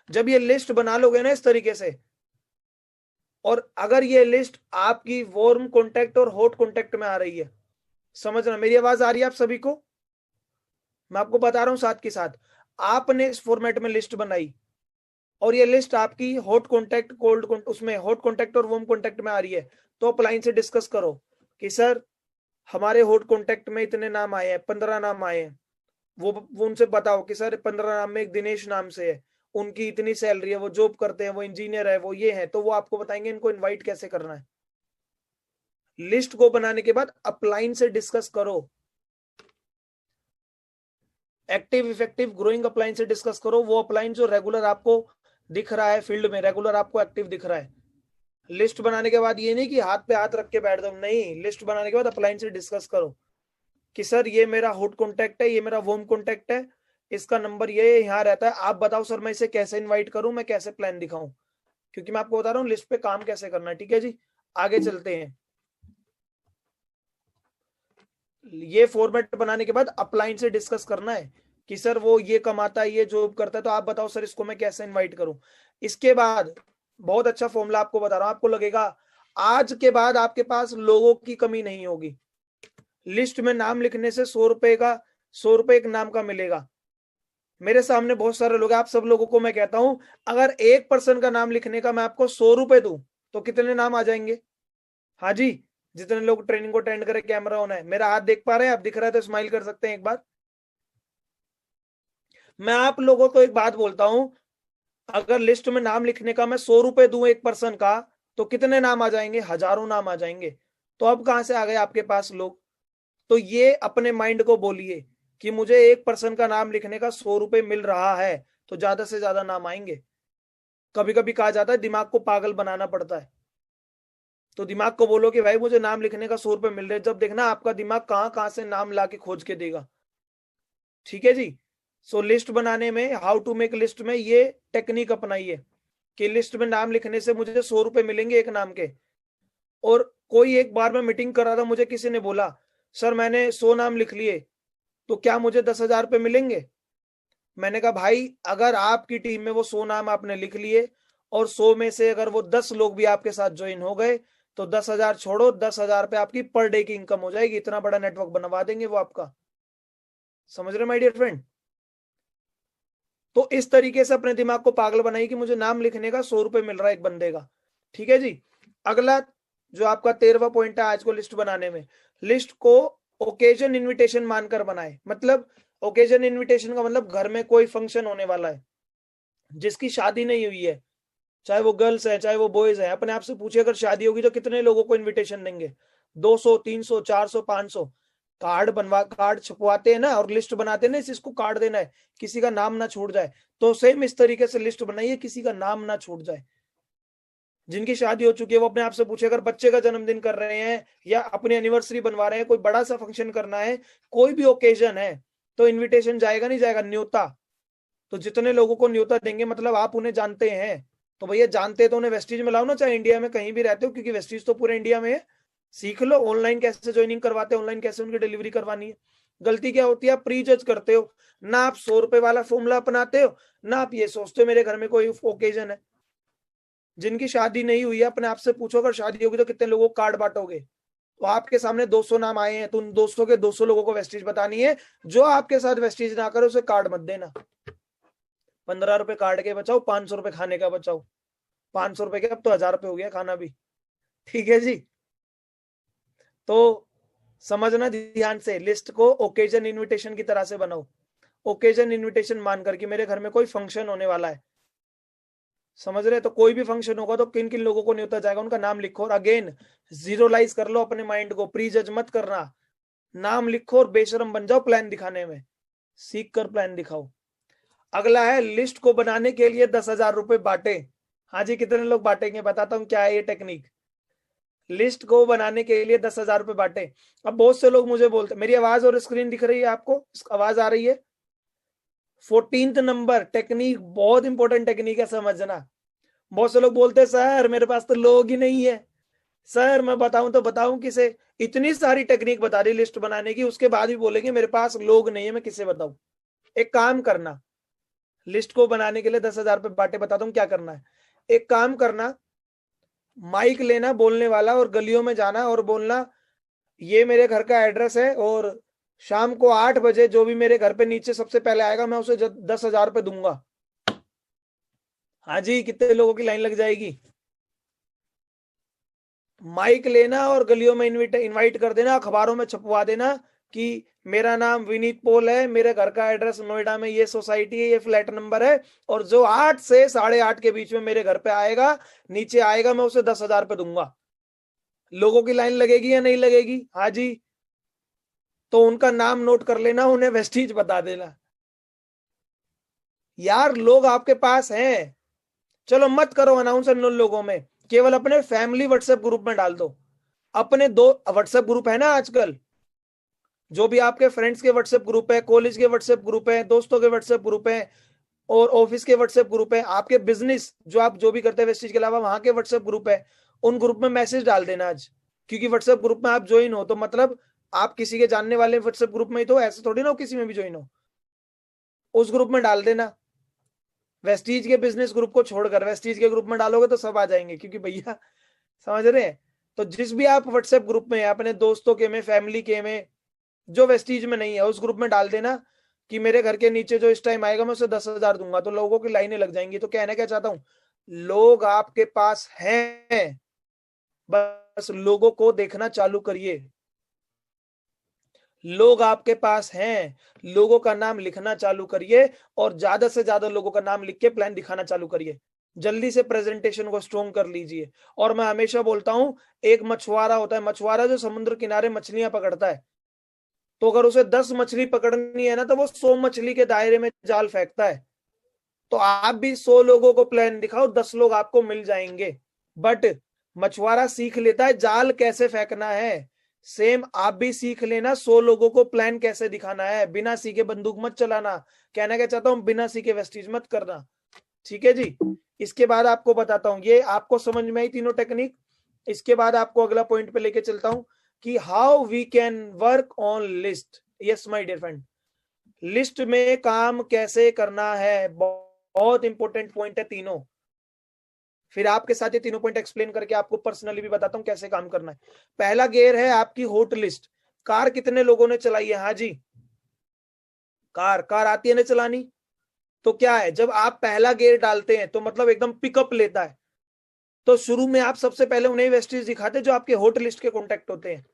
जब ये लिस्ट बना लोगे ना इस तरीके से, और अगर ये लिस्ट आपकी वार्म कॉन्टेक्ट और हॉट कॉन्टेक्ट में आ रही है, समझना, मेरी आवाज आ रही है आप सभी को? मैं आपको बता रहा हूं साथ के साथ, आपने इस फॉर्मेट में लिस्ट बनाई और ये लिस्ट आपकी हॉट कॉन्टेक्ट कोल्ड उसमें हॉट कॉन्टेक्ट और वार्म कॉन्टेक्ट में आ रही है, तो अपलाइन से डिस्कस करो कि सर हमारे हॉट कॉन्टेक्ट में इतने नाम आए हैं, 15 नाम आए हैं, वो उनसे बताओ कि सर 15 नाम में एक दिनेश नाम से है, उनकी इतनी सैलरी है, वो जॉब करते हैं, वो इंजीनियर है, वो ये है, तो वो आपको बताएंगे इनको इनवाइट कैसे करना है। लिस्ट को बनाने के बाद अपलाइन से डिस्कस करो, एक्टिव इफेक्टिव ग्रोइंग अपलाइन से डिस्कस करो, वो अपलाइन जो रेगुलर आपको दिख रहा है फील्ड में, रेगुलर आपको एक्टिव दिख रहा है। लिस्ट बनाने के बाद ये नहीं कि हाथ पे हाथ रख के बैठ जाओ, नहीं, लिस्ट बनाने के बाद अपलाइन से डिस्कस करो कि सर ये मेरा हॉट कॉन्टेक्ट है, ये मेरा वार्म कॉन्टेक्ट है, इसका नंबर ये यहाँ रहता है, आप बताओ सर मैं इसे कैसे इनवाइट करूं, मैं कैसे प्लान दिखाऊं, क्योंकि मैं आपको बता रहा हूँ लिस्ट पे काम कैसे करना है। ठीक है जी, आगे चलते हैं। ये फॉर्मेट बनाने के बाद अपलाइन से डिस्कस करना है कि सर वो ये कमाता है, ये जॉब करता है, तो आप बताओ सर इसको मैं कैसे इनवाइट करूं। इसके बाद बहुत अच्छा फॉर्मूला आपको बता रहा हूं, आपको लगेगा आज के बाद आपके पास लोगों की कमी नहीं होगी। लिस्ट में नाम लिखने से 100 रुपए एक नाम का मिलेगा। मेरे सामने बहुत सारे लोग हैं, आप सब लोगों को मैं कहता हूं, अगर एक पर्सन का नाम लिखने का मैं आपको 100 रुपए दूं तो कितने नाम आ जाएंगे? हाँ जी, जितने लोग ट्रेनिंग को अटेंड करें, कैमरा ऑन है, मेरा हाथ देख पा रहे हैं आप? दिख रहा है तो स्माइल कर सकते हैं एक बार। मैं आप लोगों को एक बात बोलता हूं, अगर लिस्ट में नाम लिखने का मैं 100 रुपए दूं एक पर्सन का, तो कितने नाम आ जाएंगे? हजारों नाम आ जाएंगे। तो अब कहां से आ गए आपके पास लोग? तो ये अपने माइंड को बोलिए कि मुझे एक पर्सन का नाम लिखने का 100 रुपए मिल रहा है, तो ज्यादा से ज्यादा नाम आएंगे। कभी कभी कहा जाता है दिमाग को पागल बनाना पड़ता है, तो दिमाग को बोलो कि भाई मुझे नाम लिखने का 100 रुपए मिल रहे हैं, जब देखना आपका दिमाग कहां कहां से नाम ला के खोज के देगा। ठीक है जी। सो लिस्ट बनाने में, हाउ टू मेक लिस्ट में ये टेक्निक अपनाइए कि लिस्ट में नाम लिखने से मुझे 100 रुपए मिलेंगे एक नाम के। और कोई एक बार मैं मीटिंग कर रहा था, मुझे किसी ने बोला सर मैंने 100 नाम लिख लिए, तो क्या मुझे 10,000 रुपए मिलेंगे? मैंने कहा भाई अगर आपकी टीम में वो 100 नाम आपने लिख लिए और 100 में से अगर वो 10 लोग भी आपके साथ ज्वाइन हो गए, तो 10,000 छोड़ो, 10,000 पे आपकी पर डे की इनकम हो जाएगी। इतना बड़ा नेटवर्क बनवा देंगे वो आपका। समझ रहे माय डियर फ्रेंड? तो इस तरीके से अपने दिमाग को पागल बनाइए कि मुझे नाम लिखने का 100 रुपए मिल रहा है एक बंदे का। ठीक है जी। अगला जो आपका 13वां पॉइंट है आज को लिस्ट बनाने में, लिस्ट को ओकेजन इनविटेशन मानकर बनाए। मतलब ओकेजन इनविटेशन का मतलब घर में कोई फंक्शन होने वाला है, जिसकी शादी नहीं हुई है, चाहे वो गर्ल्स है चाहे वो बॉयज है, अपने आप से पूछिए अगर शादी होगी तो कितने लोगों को इनविटेशन देंगे? 200, 300, 400, 500? कार्ड छपवाते हैं ना और लिस्ट बनाते हैं ना, इसको कार्ड देना है, किसी का नाम ना छूट जाए। तो सेम इस तरीके से लिस्ट बनाइए, किसी का नाम ना छूट जाए। जिनकी शादी हो चुकी है वो अपने आप से पूछे, अगर बच्चे का जन्मदिन कर रहे हैं या अपनी एनिवर्सरी बनवा रहे हैं, कोई बड़ा सा फंक्शन करना है, कोई भी ओकेजन है, तो इनविटेशन जाएगा नहीं जाएगा? न्योता। तो जितने लोगों को न्योता देंगे मतलब आप उन्हें जानते हैं, तो भैया जानते तो उन्हें वेस्टीज में लाओ ना, चाहे इंडिया में कहीं भी रहते हो, क्योंकि वेस्टीज तो पूरे इंडिया में है। सीख लो ऑनलाइन कैसे ज्वाइनिंग करवाते हैं, ऑनलाइन कैसे उनकी डिलीवरी करवानी है। गलती क्या होती है, आप प्री जज करते हो ना, आप 100 रुपए वाला फॉर्मूला अपनाते हो ना, आप ये सोचते हो मेरे घर में कोई ओकेजन है। जिनकी शादी नहीं हुई है अपने आप से पूछो, अगर शादी होगी तो कितने लोगों को कार्ड बांटोगे? तो आपके सामने 200 नाम आए हैं, तो उन 200 के 200 लोगों को वेस्टीज बतानी है। जो आपके साथ वेस्टीज ना करे उसे कार्ड मत देना। 15 रुपए कार्ड के बचाओ, 500 रुपए खाने का बचाओ। 500 रुपए के अब तो 1,000 रुपए हो गया खाना भी। ठीक है जी। तो समझना ध्यान से, लिस्ट को ओकेजन इनविटेशन की तरह से बनाओ। ओकेजन इनविटेशन मान करके मेरे घर में कोई फंक्शन होने वाला है, समझ रहे? तो कोई भी फंक्शन होगा तो किन किन लोगों को न्योता जाएगा उनका नाम लिखो, और अगेन जीरोलाइज कर लो अपने माइंड को, प्री जज मत करना। नाम लिखो और बेशरम बन जाओ प्लान दिखाने में, सीख कर प्लान दिखाओ। अगला है लिस्ट को बनाने के लिए 10,000 रुपए बांटे। हाँ जी, कितने लोग बांटेंगे? बताता हूँ क्या है ये टेक्निक। लिस्ट को बनाने के लिए 10,000 रुपए बांटे। अब बहुत से लोग मुझे बोलते, मेरी आवाज और स्क्रीन दिख रही है आपको? आवाज आ रही है? 14th नंबर टेक्निक बहुत इंपॉर्टेंट टेक्निक है, समझना। बहुत से लोग बोलते हैं सर मेरे पास तो लोग ही नहीं है। सर मैं बताऊं तो बताऊं किसे? इतनी सारी टेक्निक बता दी लिस्ट बनाने की, उसके बाद भी बोलेंगे मेरे पास लोग नहीं है, मैं किसे बताऊं? एक काम करना, लिस्ट को बनाने के लिए 10,000 रुपए बांटे, बताता हूँ क्या करना है। एक काम करना, माइक लेना बोलने वाला और गलियों में जाना और बोलना ये मेरे घर का एड्रेस है और शाम को 8 बजे जो भी मेरे घर पे नीचे सबसे पहले आएगा मैं उसे 10,000 रुपये दूंगा। हाँ जी, कितने लोगों की लाइन लग जाएगी? माइक लेना और गलियों में इनवाइट कर देना, अखबारों में छपवा देना कि मेरा नाम विनीत पोल है, मेरे घर का एड्रेस नोएडा में ये सोसाइटी है, ये फ्लैट नंबर है, और जो 8 से 8:30 के बीच में मेरे घर पे आएगा, नीचे आएगा, मैं उसे 10,000 रुपये दूंगा। लोगों की लाइन लगेगी या नहीं लगेगी? हाँ जी। तो उनका नाम नोट कर लेना, उन्हें वेस्टीज बता देना। यार लोग आपके पास हैं, चलो मत करो अनाउंस उन लोगों में, केवल अपने फैमिली व्हाट्सएप ग्रुप में डाल दो। अपने दो व्हाट्सएप ग्रुप है ना आजकल, जो भी आपके फ्रेंड्स के व्हाट्सएप ग्रुप है, कॉलेज के व्हाट्सएप ग्रुप है, दोस्तों के व्हाट्सएप ग्रुप है, और ऑफिस के व्हाट्सएप ग्रुप है, आपके बिजनेस जो आप जो भी करते हैं वेस्टीज के अलावा वहां के व्हाट्सएप ग्रुप है, उन ग्रुप में मैसेज डाल देना आज। क्योंकि व्हाट्सएप ग्रुप में आप ज्वाइन हो तो मतलब आप किसी के जानने वाले व्हाट्सएप ग्रुप में ही, तो ऐसे थोड़ी ना हो किसी में भी ज्वाइन हो, उस ग्रुप में डाल देना। वेस्टीज के बिजनेस ग्रुप को छोड़कर वेस्टीज के ग्रुप में डालोगे तो सब आ जाएंगे, क्योंकि भैया समझ रहे हैं। तो जिस भी आप व्हाट्सएप ग्रुप में अपने दोस्तों के में, फैमिली के में, जो वेस्टीज में नहीं है, उस ग्रुप में डाल देना कि मेरे घर के नीचे जो इस टाइम आएगा मैं उसे 10,000 दूंगा। तो लोगों की लाइनें लग जाएंगी। तो कहना क्या चाहता हूं, लोग आपके पास हैं, बस लोगों को देखना चालू करिए। लोग आपके पास हैं, लोगों का नाम लिखना चालू करिए और ज्यादा से ज्यादा लोगों का नाम लिख के प्लान दिखाना चालू करिए। जल्दी से प्रेजेंटेशन को स्ट्रॉन्ग कर लीजिए। और मैं हमेशा बोलता हूं, एक मछुआरा होता है, मछुआरा जो समुद्र किनारे मछलियां पकड़ता है, तो अगर उसे 10 मछली पकड़नी है ना, तो वो 100 मछली के दायरे में जाल फेंकता है। तो आप भी 100 लोगों को प्लान दिखाओ, 10 लोग आपको मिल जाएंगे। बट मछुआरा सीख लेता है जाल कैसे फेंकना है, सेम आप भी सीख लेना 100 लोगों को प्लान कैसे दिखाना है। बिना सीखे बंदूक मत चलाना। कहना क्या चाहता हूं, बिना सीखे वेस्टीज मत करना। ठीक है जी। इसके बाद आपको बताता हूं, ये आपको समझ में आई तीनों टेक्निक। इसके बाद आपको अगला पॉइंट पे लेके चलता हूं कि how we can work on list. Yes my dear friend, list में काम कैसे करना है, बहुत इंपॉर्टेंट पॉइंट है तीनों। फिर आपके साथ ये तीनों पॉइंट एक्सप्लेन करके आपको पर्सनली भी बताता हूं कैसे काम करना है। पहला गेयर है आपकी हॉट लिस्ट। कार कितने लोगों ने चलाई है? हाँ जी, कार कार आती है ना चलानी। तो क्या है, जब आप पहला गेयर डालते हैं तो मतलब एकदम पिकअप लेता है, तो शुरू में आप सबसे पहले उन्हें वेस्टेज दिखाते हैं जो आपके हॉट लिस्ट के कॉन्टेक्ट होते हैं,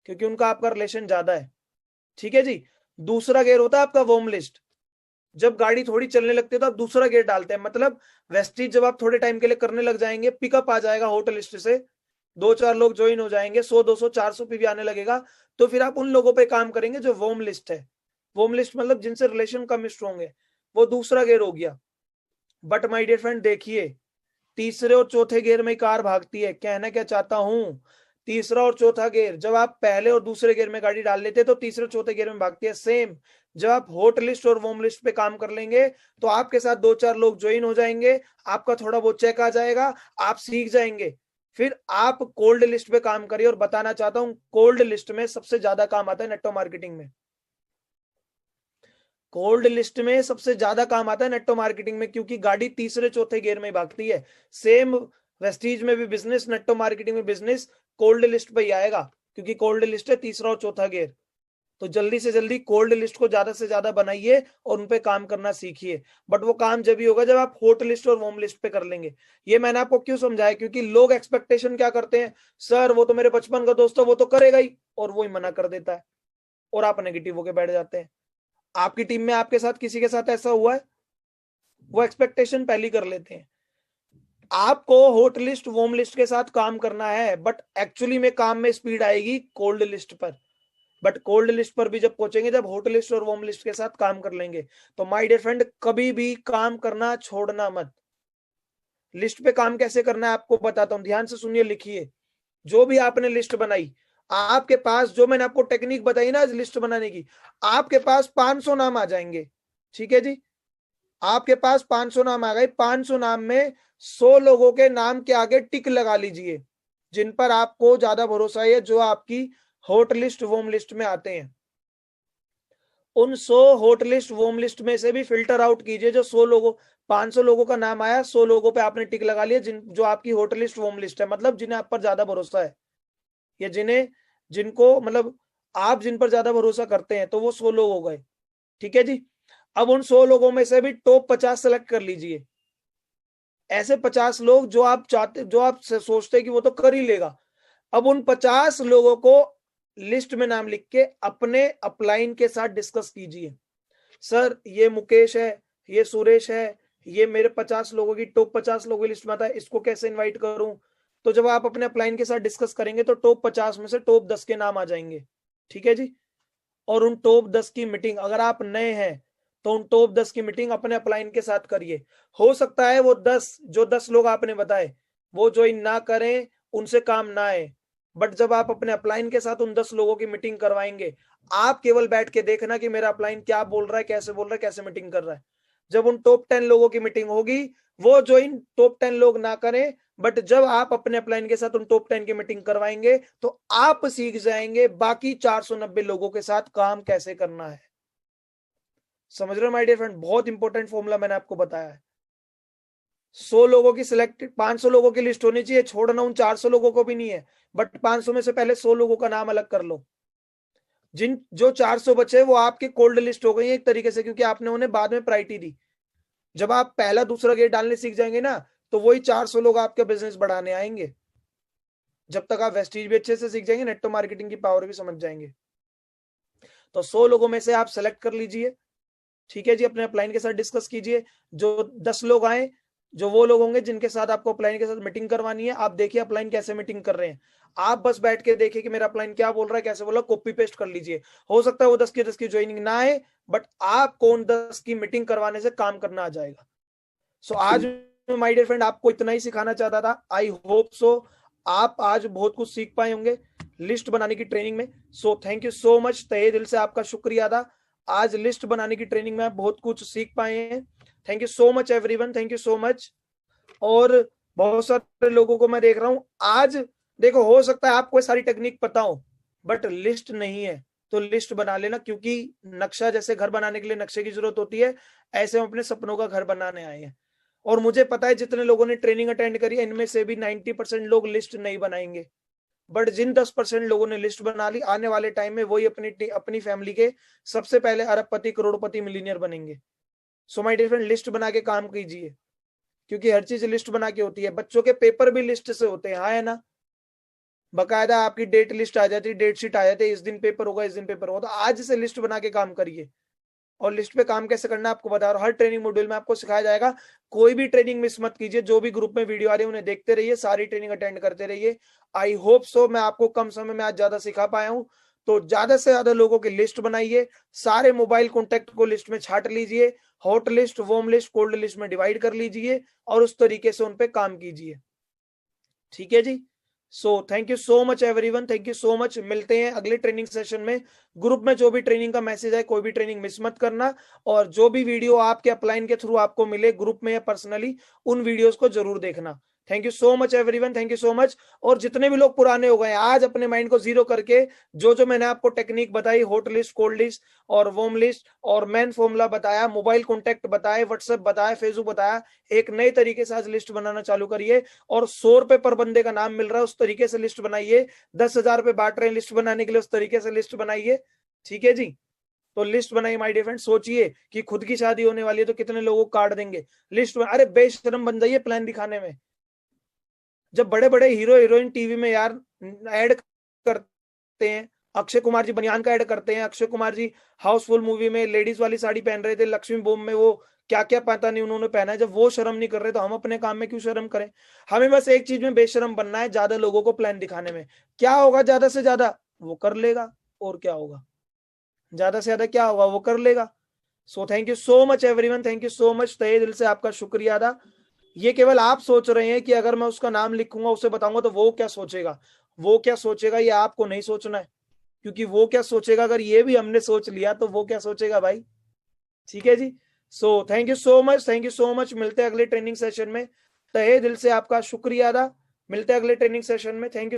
क्योंकि उनका आपका रिलेशन ज्यादा है। ठीक है जी। दूसरा गेयर होता है आपका वार्म लिस्ट। जब गाड़ी थोड़ी चलने लगती है तो आप दूसरा गेयर डालते हैं, मतलब वेस्टीज जब आप थोड़े टाइम के लिए करने लग जाएंगे, पिकअप आ जाएगा होटल लिस्ट से, 2-4 लोग ज्वाइन हो जाएंगे, 100, 200, 400 पे भी आने लगेगा, तो फिर आप उन लोगों पे काम करेंगे जो वार्म लिस्ट है। वार्म लिस्ट मतलब जिनसे रिलेशन कम स्ट्रॉन्ग है, वो दूसरा गेयर हो गया। बट माय डियर फ्रेंड देखिए, तीसरे और चौथे गियर में कार भागती है। कहना क्या चाहता हूं, तीसरा और चौथा गियर, जब आप पहले और दूसरे गियर में गाड़ी डाल लेते तो तीसरे और चौथे गियर में भागती है। सेम जब आप हॉट लिस्ट और वार्म लिस्ट पे काम कर लेंगे तो आपके साथ 2-4 लोग ज्वाइन हो जाएंगे, आपका थोड़ा बहुत चेक आ जाएगा, आप सीख जाएंगे। फिर आप कोल्ड लिस्ट पे काम करिए। और बताना चाहता हूं, कोल्ड लिस्ट में सबसे ज्यादा काम आता है नेटवर्क मार्केटिंग में। कोल्ड लिस्ट में सबसे ज्यादा काम आता है नेटवर्क मार्केटिंग में, क्योंकि गाड़ी तीसरे चौथे गियर में भागती है। सेम वेस्टीज में भी बिजनेस, नेटवर्क मार्केटिंग में बिजनेस कोल्ड लिस्ट पे ही आएगा, क्योंकि कोल्ड लिस्ट है तीसरा और चौथा गियर। तो जल्दी से जल्दी कोल्ड लिस्ट को ज्यादा से ज्यादा बनाइए और उन पे काम करना सीखिए। बट वो काम जब ही होगा जब आप हॉट लिस्ट और वार्म लिस्ट पे कर लेंगे। ये मैंने आपको क्यों समझाया, क्योंकि लोग एक्सपेक्टेशन क्या करते हैं, सर वो तो मेरे बचपन का दोस्त है, वो तो करेगा ही, और वो ही मना कर देता है, और आप नेगेटिव होके बैठ जाते हैं। आपकी टीम में आपके साथ किसी के साथ ऐसा हुआ है? वो एक्सपेक्टेशन पहले कर लेते हैं। आपको हॉट लिस्ट वार्म लिस्ट के साथ काम करना है, बट एक्चुअली में काम में स्पीड आएगी कोल्ड लिस्ट पर। बट कोल्ड लिस्ट पर भी जब पहुंचेंगे, जब हॉट लिस्ट और वार्म लिस्ट के साथ काम कर लेंगे, तो माय डियर फ्रेंड कभी भी काम करना छोड़ना मत। लिस्ट पे काम कैसे करना है आपको बताता हूं, ध्यान से सुनिए, लिखिए। जो भी आपने लिस्ट बनाई, आपके पास जो मैंने आपको टेक्निक बताई ना आज लिस्ट बनाने की, आपके पास 500 नाम आ जाएंगे। ठीक है जी। आपके पास 500 नाम आ गए। 500 नाम में 100 लोगों के नाम के आगे टिक लगा लीजिए, जिन पर आपको ज्यादा भरोसा है, जो आपकी हॉट लिस्ट वार्म लिस्ट में आते हैं। उन 100 हॉट लिस्ट वॉर्म लिस्ट में से भी फिल्टर आउट कीजिए जो 100 लोगों 500 लोगों का नाम आया, 100 लोगों पे आपने टिक लगा लिया जो आपकी हॉट लिस्ट वॉर्म लिस्ट है, मतलब जिन्हें आप पर ज्यादा भरोसा है, या जिनको मतलब आप जिन पर ज्यादा भरोसा करते हैं, तो वो 100 लोग हो गए। ठीक है जी। अब उन 100 लोगों में से भी टॉप 50 सेलेक्ट कर लीजिए, ऐसे 50 लोग जो आप चाहते, जो आप सोचते कि वो तो कर ही लेगा। अब उन 50 लोगों को लिस्ट में नाम लिख के अपने अपलाइन के साथ डिस्कस कीजिए। सर ये मुकेश है, ये सुरेश है, ये मेरे 50 लोगों की टॉप 50 लोगों की लिस्ट में आता है, इसको कैसे इनवाइट करूं? तो जब आप अपने अपलाइन के साथ डिस्कस करेंगे तो टॉप 50 में से टॉप 10 के नाम आ जाएंगे। ठीक है जी। और उन टॉप 10 की मीटिंग, अगर आप नए हैं तो उन टॉप 10 की मीटिंग अपने अपलाइन के साथ करिए। हो सकता है वो 10 लोग आपने बताए वो ज्वाइन ना करें, उनसे काम ना आए, बट जब आप अपने अपलाइन के साथ उन 10 लोगों की मीटिंग करवाएंगे, आप केवल बैठ के देखना कि मेरा अपलाइन क्या बोल रहा है, कैसे बोल रहा है, कैसे मीटिंग कर रहा है। जब उन टॉप 10 लोगों की मीटिंग होगी, वो ज्वाइन टॉप 10 लोग ना करें, बट जब आप अपने अपलाइन के साथ उन टॉप 10 की मीटिंग करवाएंगे तो आप सीख जाएंगे बाकी 490 लोगों के साथ काम कैसे करना है। समझ रहे हो माय डियर फ्रेंड? बहुत इंपॉर्टेंट फॉर्मूला मैंने आपको बताया है। 100 लोगों की सिलेक्ट 500 लोगों की लिस्ट होनी चाहिए, छोड़ना उन 400 लोगों को भी नहीं है, बट 500 में से पहले 100 लोगों का नाम अलग कर लो। जिन जो 400 बचे वो आपके कोल्ड लिस्ट हो गई है एक तरीके से, क्योंकि आपने उन्हें बाद में प्रायोरिटी दी। जब आप पहला दूसरा गेट डालने सीख जाएंगे ना, तो वही 400 लोग आपके बिजनेस बढ़ाने आएंगे। जब तक आप वेस्टीज भी अच्छे से सीख जाएंगे, नेटवर्क मार्केटिंग की पावर भी समझ जाएंगे। तो 100 लोगों में से आप सेलेक्ट कर लीजिए। ठीक है जी। अपने अपलाइन के साथ डिस्कस कीजिए। जो 10 लोग आए, जो वो लोग होंगे जिनके साथ आपको अपलाइन के साथ मीटिंग करवानी है, आप देखिए अपलाइन कैसे मीटिंग कर रहे हैं। आप बस बैठ के देखिए कि मेरा अपलाइन क्या बोल रहा है, कैसे बोल रहा है, कॉपी पेस्ट कर लीजिए। हो सकता है वो 10 की ज्वाइनिंग ना आए, बट आपको उन 10 की मीटिंग करवाने से काम करना आ जाएगा। सो आज माय डियर फ्रेंड आपको इतना ही सिखाना चाहता था। आई होप सो आप आज बहुत कुछ सीख पाए होंगे लिस्ट बनाने की ट्रेनिंग में। सो थैंक यू सो मच, तहे दिल से आपका शुक्रिया था। आज लिस्ट बनाने की ट्रेनिंग में आप बहुत कुछ सीख पाए हैं। Thank you so much everyone, thank you so much. और बहुत सारे लोगों को मैं देख रहा हूं आज। देखो, हो सकता है आपको सारी टेक्निक पता हो, बट लिस्ट नहीं है, तो लिस्ट बना लेना, क्योंकि नक्शा जैसे घर बनाने के लिए नक्शे की जरूरत होती है, ऐसे हम अपने सपनों का घर बनाने आए हैं। और मुझे पता है जितने लोगों ने ट्रेनिंग अटेंड करी है, इनमें से भी 90% लोग लिस्ट नहीं बनाएंगे, बट जिन 10% लोगों ने लिस्ट बना ली, आने वाले टाइम में वही अपनी अपनी फैमिली के सबसे पहले अरबपति, करोड़पति, मिलीनियर बनेंगे। So my dear friend, list बना के काम कीजिए, क्योंकि हर चीज लिस्ट बना के होती है। बच्चों के पेपर भी लिस्ट से होते हैं, हाँ है ना? बकायदा आपकी डेट लिस्ट आ जाती है, डेट शीट आ जाती है, इस दिन पेपर होगा, इस दिन पेपर होगा। तो आज से लिस्ट बना के काम करिए। और लिस्ट पे काम कैसे करना है आपको बता रहा हूं, हर ट्रेनिंग मॉड्यूल में आपको सिखाया जाएगा। कोई भी ट्रेनिंग मिस मत कीजिए। जो भी ग्रुप में वीडियो आ रही है उन्हें देखते रहिए, सारी ट्रेनिंग अटेंड करते रहिए। आई होप सो मैं आपको कम समय में आज ज्यादा सिखा पाया हूं। तो ज्यादा से ज्यादा लोगों की लिस्ट बनाइए, सारे मोबाइल कॉन्टेक्ट को लिस्ट में छाट लीजिए, hot list, warm list, cold list में डिवाइड कर लीजिए, और उस तरीके से उन पे काम कीजिए। ठीक है जी। So thank you so much everyone, thank you so much. मिलते हैं अगले ट्रेनिंग सेशन में। ग्रुप में जो भी ट्रेनिंग का मैसेज है, कोई भी ट्रेनिंग मिस मत करना, और जो भी वीडियो आपके अपलाइन के थ्रू आपको मिले ग्रुप में या पर्सनली, उन वीडियोस को जरूर देखना। Thank you so much everyone, thank you so much. और जितने भी लोग पुराने हो गए, आज अपने माइंड को जीरो करके जो जो मैंने आपको टेक्निक बताई, हॉट लिस्ट, कोल्ड लिस्ट और वार्म लिस्ट और मैन फॉर्मूला बताया, मोबाइल कॉन्टेक्ट बताए, व्हाट्सएप बताया, फेसबुक बताया, एक नए तरीके से आज लिस्ट बनाना चालू करिए। और 100 रुपए पर बंदे का नाम मिल रहा है, उस तरीके से लिस्ट बनाइए। 10,000 रुपए बांट रहे हैं लिस्ट बनाने के लिए, उस तरीके से लिस्ट बनाइए। ठीक है जी। तो लिस्ट बनाइए माय डियर फ्रेंड। सोचिए कि खुद की शादी होने वाली है तो कितने लोगों को कार्ड देंगे, लिस्ट में। अरे बेशरम बन जाइए प्लान दिखाने में। जब बड़े बड़े हीरो हीरोइन टीवी में यार ऐड करते हैं, अक्षय कुमार जी बनियान का ऐड करते हैं, अक्षय कुमार जी हाउसफुल मूवी में लेडीज वाली साड़ी पहन रहे थे, लक्ष्मी बॉम्ब में वो क्या क्या पता नहीं उन्होंने पहना है। जब वो शर्म नहीं कर रहे तो हम अपने काम में क्यों शर्म करें? हमें बस एक चीज में बेशरम बनना है, ज्यादा लोगों को प्लान दिखाने में। क्या होगा ज्यादा से ज्यादा? वो कर लेगा। और क्या होगा? ज्यादा से ज्यादा क्या होगा? वो कर लेगा। सो thank you so much everyone, thank you so much, तहे दिल से आपका शुक्रिया अदा। ये केवल आप सोच रहे हैं कि अगर मैं उसका नाम लिखूंगा, उसे बताऊंगा तो वो क्या सोचेगा। वो क्या सोचेगा ये आपको नहीं सोचना है, क्योंकि वो क्या सोचेगा अगर ये भी हमने सोच लिया तो वो क्या सोचेगा भाई। ठीक है जी। So thank you so much, thank you so much. मिलते हैं अगले ट्रेनिंग सेशन में। तहे दिल से आपका शुक्रिया अदा। मिलते हैं अगले ट्रेनिंग सेशन में। Thank you.